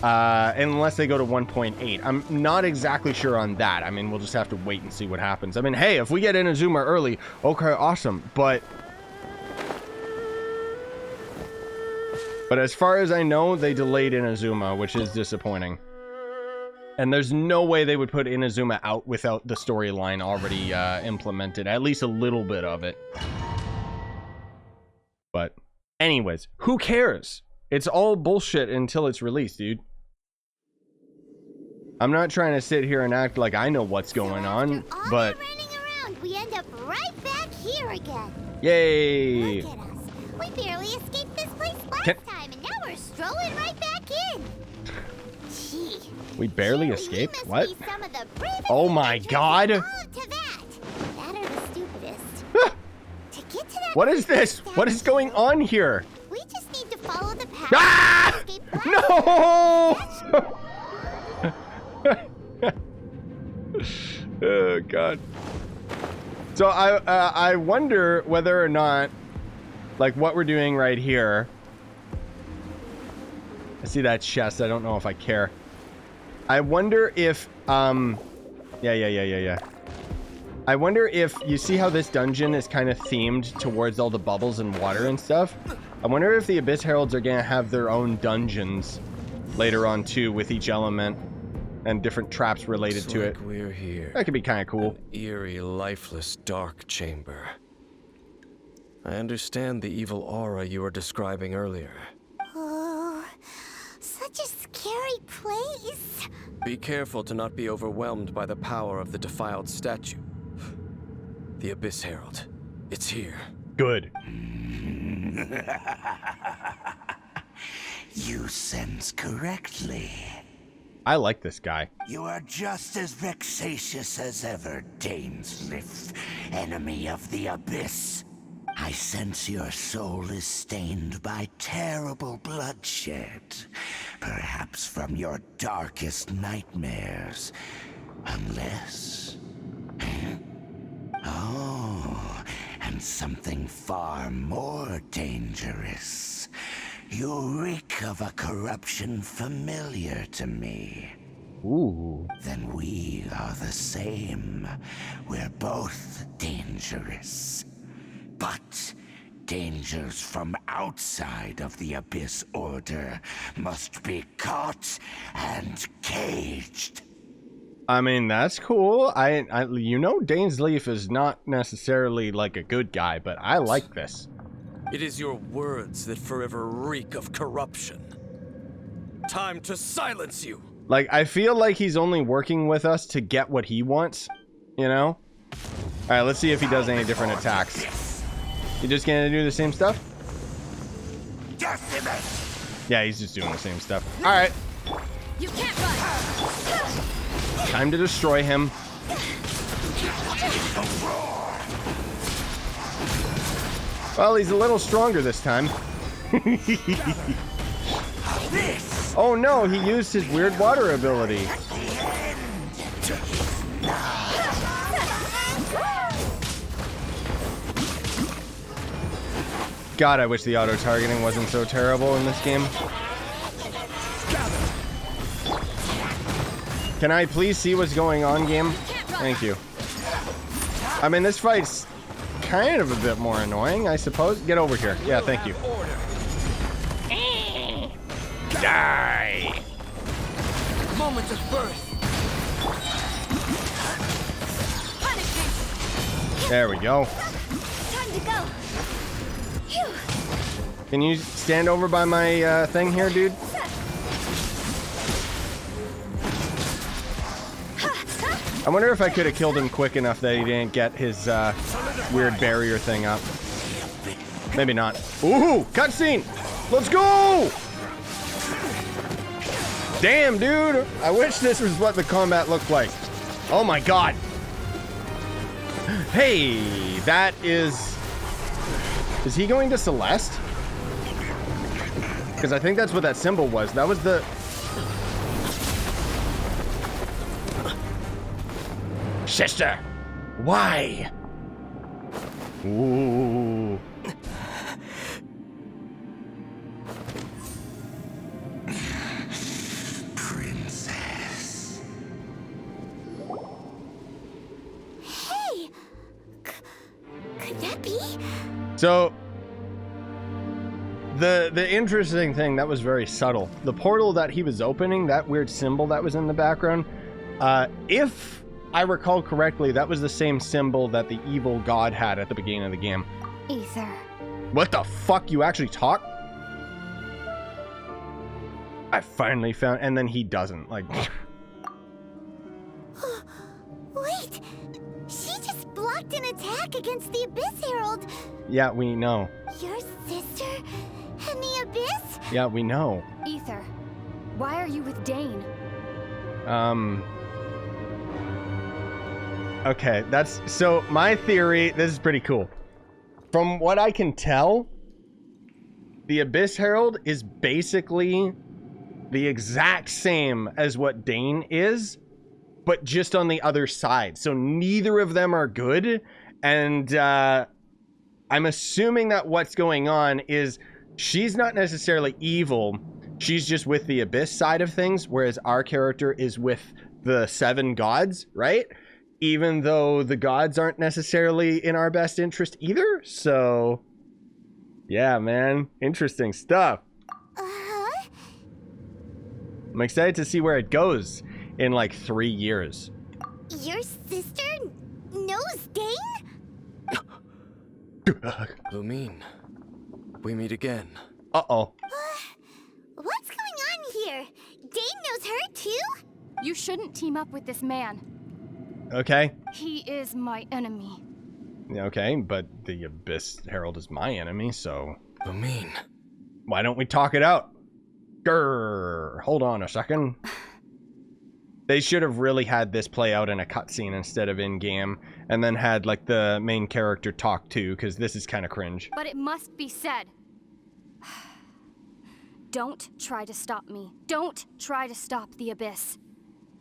Unless they go to 1.8. I'm not exactly sure on that. I mean, we'll just have to wait and see what happens. I mean, hey, if we get Inazuma early, okay, awesome. But as far as I know, they delayed Inazuma, which is disappointing. And there's no way they would put Inazuma out without the storyline already implemented. At least a little bit of it. But anyways, who cares? It's all bullshit until it's released, dude. I'm not trying to sit here and act like I know what's going on, but... running around, we end up right back here again. Yay! Look at us. We barely escaped this place last time, and now we're strolling right back in. Gee. We barely escaped? What? Oh my god! That are the stupidest. To get to that What is this? What is going on here? follow the path. Ah! Escape life. No! Oh god. So I wonder whether or not, like, what we're doing right here. I see that chest. I don't know if I care. I wonder if yeah. I wonder if you see how this dungeon is kind of themed towards all the bubbles and water and stuff. I wonder if the Abyss Heralds are gonna have their own dungeons later on too, with each element and different traps related to it. We're here. That could be kind of cool. An eerie, lifeless, dark chamber. I understand the evil aura you were describing earlier. Oh, such a scary place. Be careful to not be overwhelmed by the power of the defiled statue. The Abyss Herald. It's here. Good. You sense correctly. I like this guy. You are just as vexatious as ever, Dainsleif, enemy of the Abyss. I sense your soul is stained by terrible bloodshed, perhaps from your darkest nightmares, unless... Oh, and something far more dangerous. You reek of a corruption familiar to me. Ooh. Then we are the same. We're both dangerous. But dangers from outside of the Abyss Order must be caught and caged. I mean, that's cool. You know, Dainsleif is not necessarily like a good guy, but I like this. It is your words that forever reek of corruption. Time to silence you! Like, I feel like he's only working with us to get what he wants, you know? Alright, let's see if he does any different attacks. You just gonna do the same stuff? Yeah, he's just doing the same stuff. Alright. You can't run. Time to destroy him. Well, he's a little stronger this time. Oh no, he used his weird water ability. God, I wish the auto-targeting wasn't so terrible in this game. Can I please see what's going on, game? Thank you. I mean, this fight's kind of a bit more annoying, I suppose. Get over here. Yeah, thank you. Die! Moment of birth. There we go. Time to go. Phew. Can you stand over by my thing here, dude? I wonder if I could have killed him quick enough that he didn't get his weird barrier thing up. Maybe not. Ooh, cutscene! Let's go! Damn, dude! I wish this was what the combat looked like. Oh my god! Hey, that is... Is he going to Celeste? Because I think that's what that symbol was. That was the... Sister! Why? Ooh. Princess. Hey! Could that be? So... The interesting thing, that was very subtle. The portal that he was opening, that weird symbol that was in the background, if I recall correctly, that was the same symbol that the evil god had at the beginning of the game. Aether. What the fuck? You actually talk? I finally found... And then he doesn't. Like... Wait! She just blocked an attack against the Abyss Herald! Yeah, we know. Your sister and the Abyss? Yeah, we know. Aether, why are you with Dane? Okay, that's... So, my theory... This is pretty cool. From what I can tell, The Abyss Herald is basically the exact same as what Dane is, but just on the other side. So neither of them are good. And I'm assuming that what's going on is she's not necessarily evil. She's just with the Abyss side of things, whereas our character is with the 7 gods, right? Even though the gods aren't necessarily in our best interest either. So, yeah, man. Interesting stuff. I'm excited to see where it goes in like 3 years. Your sister knows Dane? Lumine, we meet again. Uh-oh. What's going on here? Dane knows her too? You shouldn't team up with this man. Okay. He is my enemy. Okay, but the Abyss Herald is my enemy, so... Lumine. Why don't we talk it out? Grrr. Hold on a second. They should have really had this play out in a cutscene instead of in-game, and then had, like, the main character talk too, because this is kind of cringe. But it must be said. Don't try to stop me. Don't try to stop the Abyss.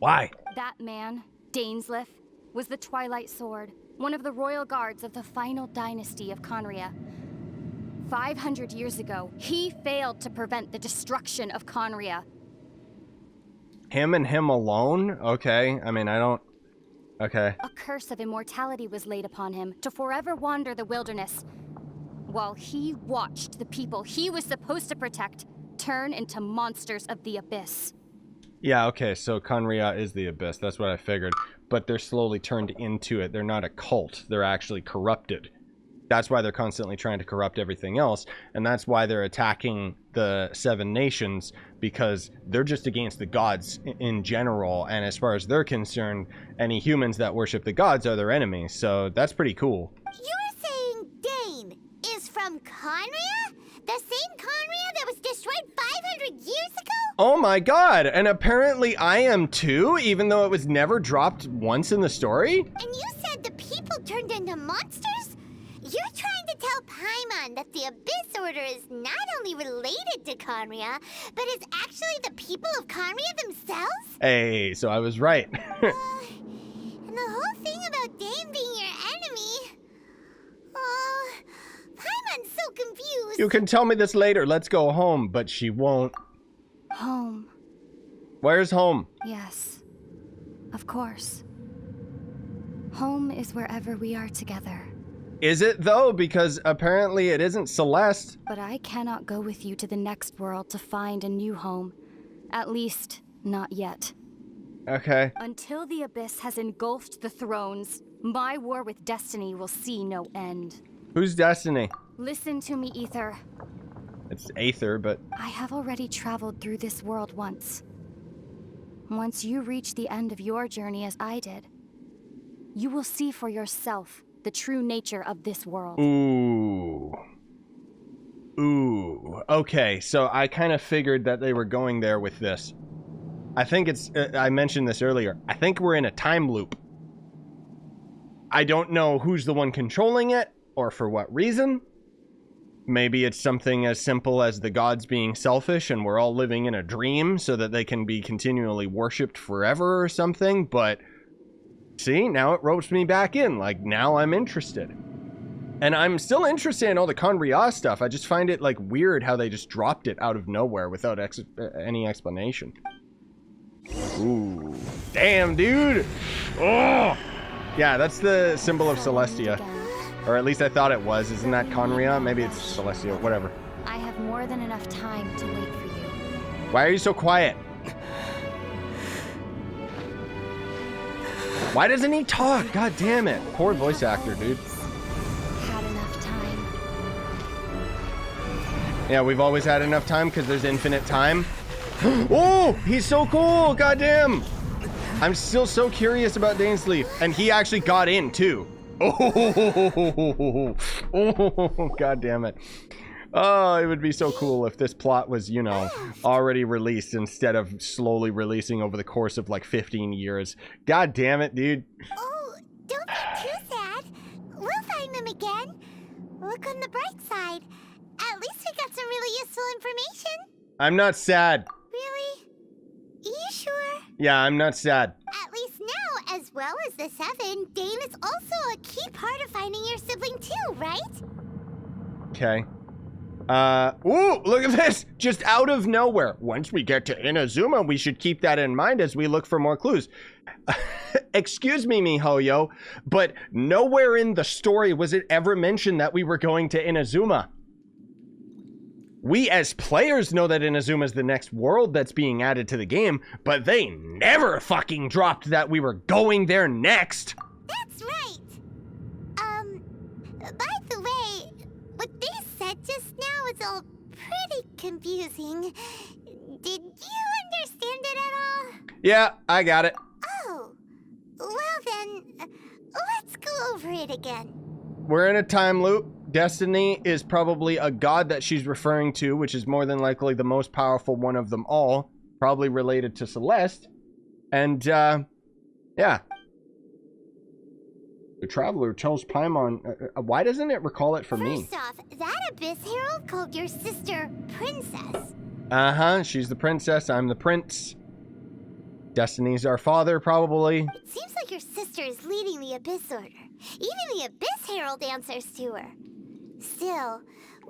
Why? That man, Dainsleif, was the Twilight Sword, one of the royal guards of the final dynasty of Khaenri'ah. 500 years ago, he failed to prevent the destruction of Khaenri'ah. Him and him alone? Okay. I mean, I don't... Okay. A curse of immortality was laid upon him to forever wander the wilderness, while he watched the people he was supposed to protect turn into monsters of the Abyss. Yeah, okay, so Khaenri'ah is the Abyss. That's what I figured. But they're slowly turned into it. They're not a cult. They're actually corrupted. That's why they're constantly trying to corrupt everything else. And that's why they're attacking the 7 nations, because they're just against the gods in general. And as far as they're concerned, any humans that worship the gods are their enemies. So that's pretty cool. You're saying Dane is from Khaenri'ah? The same Khaenri'ah that was destroyed 500 years ago? Oh my god, and apparently I am too, even though it was never dropped once in the story? And you said the people turned into monsters? You're trying to tell Paimon that the Abyss Order is not only related to Khaenri'ah, but is actually the people of Khaenri'ah themselves? Hey, so I was right. And the whole thing about Dane being your enemy... Oh, Paimon's so confused. You can tell me this later, let's go home, but she won't. Home. Where's home? Yes. Of course. Home is wherever we are together. Is it though? Because apparently it isn't Celeste. But I cannot go with you to the next world to find a new home. At least, not yet. Okay. Until the Abyss has engulfed the thrones, my war with Destiny will see no end. Who's Destiny? Listen to me, Aether. It's Aether, but... I have already traveled through this world once. Once you reach the end of your journey as I did, you will see for yourself the true nature of this world. Ooh. Ooh. Okay, so I kind of figured that they were going there with this. I think it's... I mentioned this earlier. I think we're in a time loop. I don't know who's the one controlling it, or for what reason. Maybe it's something as simple as the gods being selfish and we're all living in a dream so that they can be continually worshipped forever or something, but see, now it ropes me back in. Like, now I'm interested. And I'm still interested in all the Khaenri'ah stuff. I just find it, like, weird how they just dropped it out of nowhere without any explanation. Ooh. Damn, dude! Oh! Yeah, that's the symbol of Celestia. Or at least I thought it was. Isn't that Khaenri'ah? Maybe it's Celestia, whatever. I have more than enough time to wait for you. Why are you so quiet? Why doesn't he talk? God damn it. Poor voice actor, dude. Had enough time. Yeah, we've always had enough time because there's infinite time. Oh, he's so cool. God damn. I'm still so curious about Dainsleif. And he actually got in, too. Oh, god damn it. Oh, it would be so cool if this plot was, you know, already released instead of slowly releasing over the course of like 15 years. God damn it, dude. Oh, don't be too sad. We'll find them again. Look on the bright side. At least we got some really still useful information. I'm not sad. Really? You sure? Yeah, I'm not sad. At least now, as well as the 7, Dane is also a key part of finding your sibling too, right? Okay. Ooh, look at this! Just out of nowhere. Once we get to Inazuma, we should keep that in mind as we look for more clues. Excuse me, MiHoYo, but nowhere in the story was it ever mentioned that we were going to Inazuma. We as players know that Inazuma is the next world that's being added to the game, but they never fucking dropped that we were going there next. That's right. By the way, what they said just now is all pretty confusing. Did you understand it at all? Yeah, I got it. Oh, well then, let's go over it again. We're in a time loop. Destiny is probably a god that she's referring to, which is more than likely the most powerful one of them all, probably related to Celeste. And, yeah. The Traveler tells Paimon, why doesn't it recall it for me? First off, that Abyss Herald called your sister Princess. Uh-huh, she's the princess, I'm the prince. Destiny's our father, probably. It seems like your sister is leading the Abyss Order. Even the Abyss Herald answers to her. Still,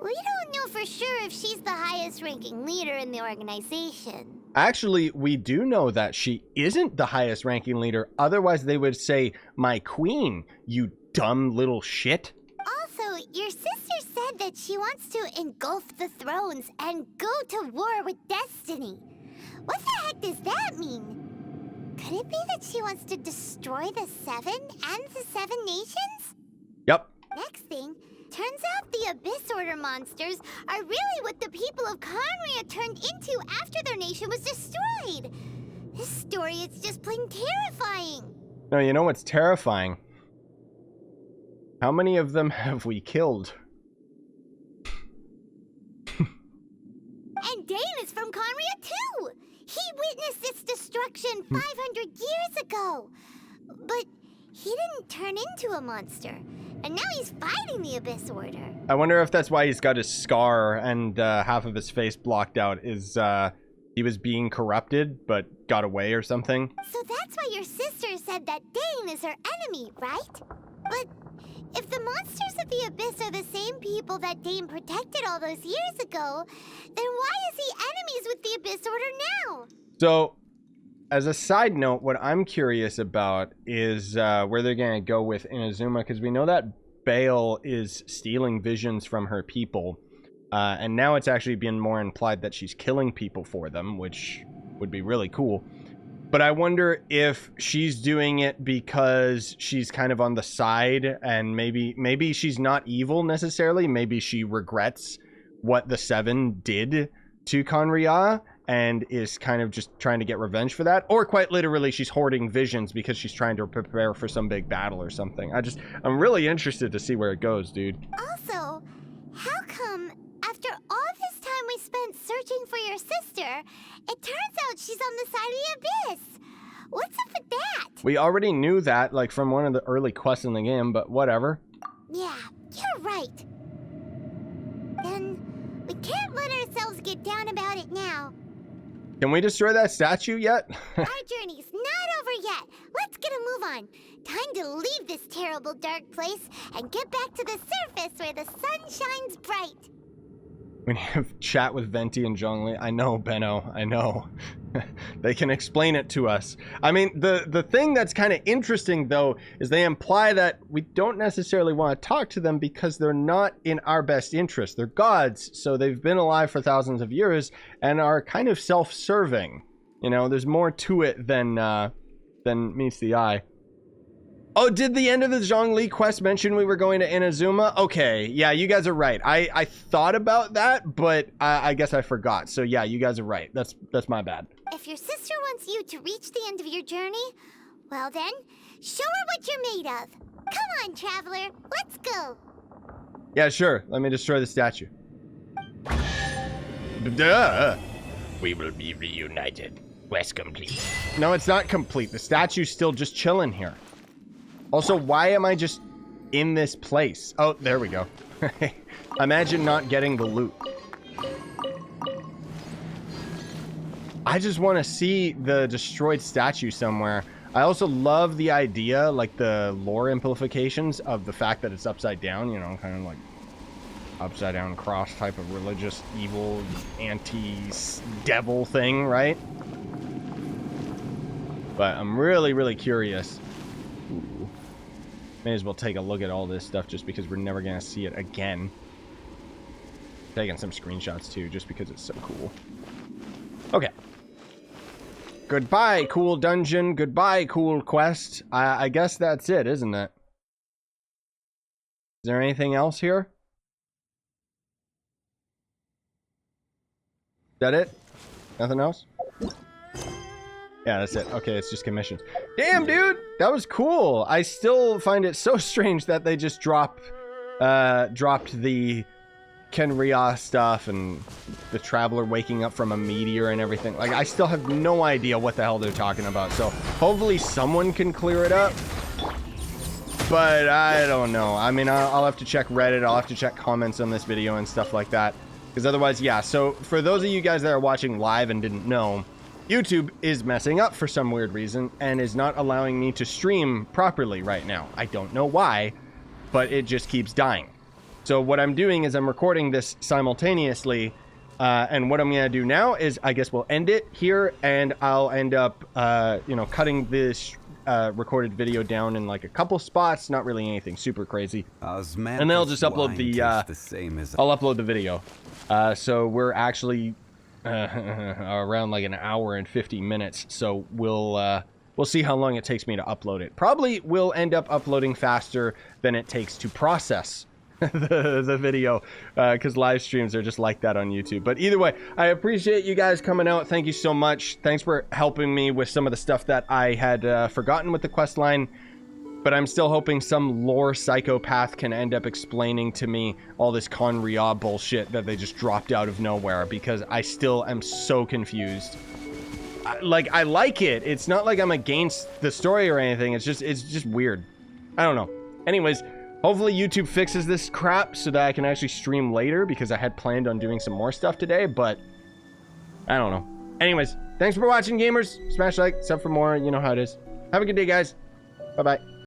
we don't know for sure if she's the highest-ranking leader in the organization. Actually, we do know that she isn't the highest-ranking leader. Otherwise, they would say, my queen, you dumb little shit. Also, your sister said that she wants to engulf the thrones and go to war with Destiny. What the heck does that mean? Could it be that she wants to destroy the 7 and the 7 nations? Yep. Next thing, turns out the Abyss Order monsters are really what the people of Khaenri'ah turned into after their nation was destroyed. This story is just plain terrifying. No, you know what's terrifying? How many of them have we killed? And Dane is from Khaenri'ah too! He witnessed its destruction 500 years ago. But he didn't turn into a monster. And now he's fighting the Abyss Order. I wonder if that's why he's got his scar and half of his face blocked out. Is he was being corrupted but got away or something? So that's why your sister said that Dane is her enemy, right? But if the monsters of the Abyss are the same people that Dane protected all those years ago, then why is he enemies with the Abyss Order now? So, as a side note, what I'm curious about is where they're going to go with Inazuma, because we know that Bale is stealing visions from her people, and now it's actually been more implied that she's killing people for them, which would be really cool. But I wonder if she's doing it because she's kind of on the side, and maybe she's not evil necessarily. Maybe she regrets what the 7 did to Khaenri'ah and is kind of just trying to get revenge for that. Or quite literally, she's hoarding visions because she's trying to prepare for some big battle or something. I'm really interested to see where it goes, dude. Also, how come after all this time we spent searching for your sister, it turns out she's on the side of the Abyss? What's up with that? We already knew that, like, from one of the early quests in the game, but whatever. Yeah, you're right. Then we can't let ourselves get down about it now. Can we destroy that statue yet? Our journey's not over yet. Let's get a move on. Time to leave this terrible dark place and get back to the surface where the sun shines bright. We need to chat with Venti and Zhongli. I know, Benno. I know. They can explain it to us. I mean, the thing that's kind of interesting, though, is they imply that we don't necessarily want to talk to them because they're not in our best interest. They're gods, so they've been alive for thousands of years and are kind of self-serving. You know, there's more to it than meets the eye. Oh, did the end of the Zhongli quest mention we were going to Inazuma? Okay, yeah, you guys are right. I thought about that, but I guess I forgot. So yeah, you guys are right. That's my bad. If your sister wants you to reach the end of your journey, well then, show her what you're made of. Come on, traveler, let's go. Yeah, sure. Let me destroy the statue. Duh. We will be reunited. Quest complete. No, it's not complete. The statue's still just chilling here. Also, why am I just in this place? Oh, there we go. Imagine not getting the loot. I just want to see the destroyed statue somewhere. I also love the idea, like the lore implications of the fact that it's upside down, you know, kind of like upside down cross type of religious evil anti-devil thing, right? But I'm really, really curious. Ooh. May as well take a look at all this stuff just because we're never going to see it again. Taking some screenshots too, just because it's so cool. Okay. Goodbye, cool dungeon. Goodbye, cool quest. I guess that's it, isn't it? Is there anything else here? Is that it? Nothing else? Yeah, that's it. Okay, it's just commissions. Damn, dude! That was cool. I still find it so strange that they just dropped the Khaenri'ah stuff and the traveler waking up from a meteor and everything. Like, I still have no idea what the hell they're talking about. So, hopefully someone can clear it up. But I don't know. I mean, I'll have to check Reddit. I'll have to check comments on this video and stuff like that. Because otherwise, yeah. So, for those of you guys that are watching live and didn't know, YouTube is messing up for some weird reason and is not allowing me to stream properly right now. I don't know why, but it just keeps dying. So what I'm doing is I'm recording this simultaneously, and what I'm going to do now is I guess we'll end it here, and I'll end up, you know, cutting this recorded video down in like a couple spots, not really anything super crazy, and then I'll just upload the, I'll upload the video. So we're actually around like an hour and 50 minutes, so we'll see how long it takes me to upload it. Probably will end up uploading faster than it takes to process the video, because live streams are just like that on YouTube. But either way, I appreciate you guys coming out. Thank you so much. Thanks for helping me with some of the stuff that I had forgotten with the quest line. But I'm still hoping some lore psychopath can end up explaining to me all this Khaenri'ah bullshit that they just dropped out of nowhere, because I still am so confused. I like it. It's not like I'm against the story or anything. It's just weird. I don't know. Anyways, hopefully YouTube fixes this crap so that I can actually stream later, because I had planned on doing some more stuff today, but I don't know. Anyways, thanks for watching, gamers. Smash like, sub for more. You know how it is. Have a good day, guys. Bye-bye.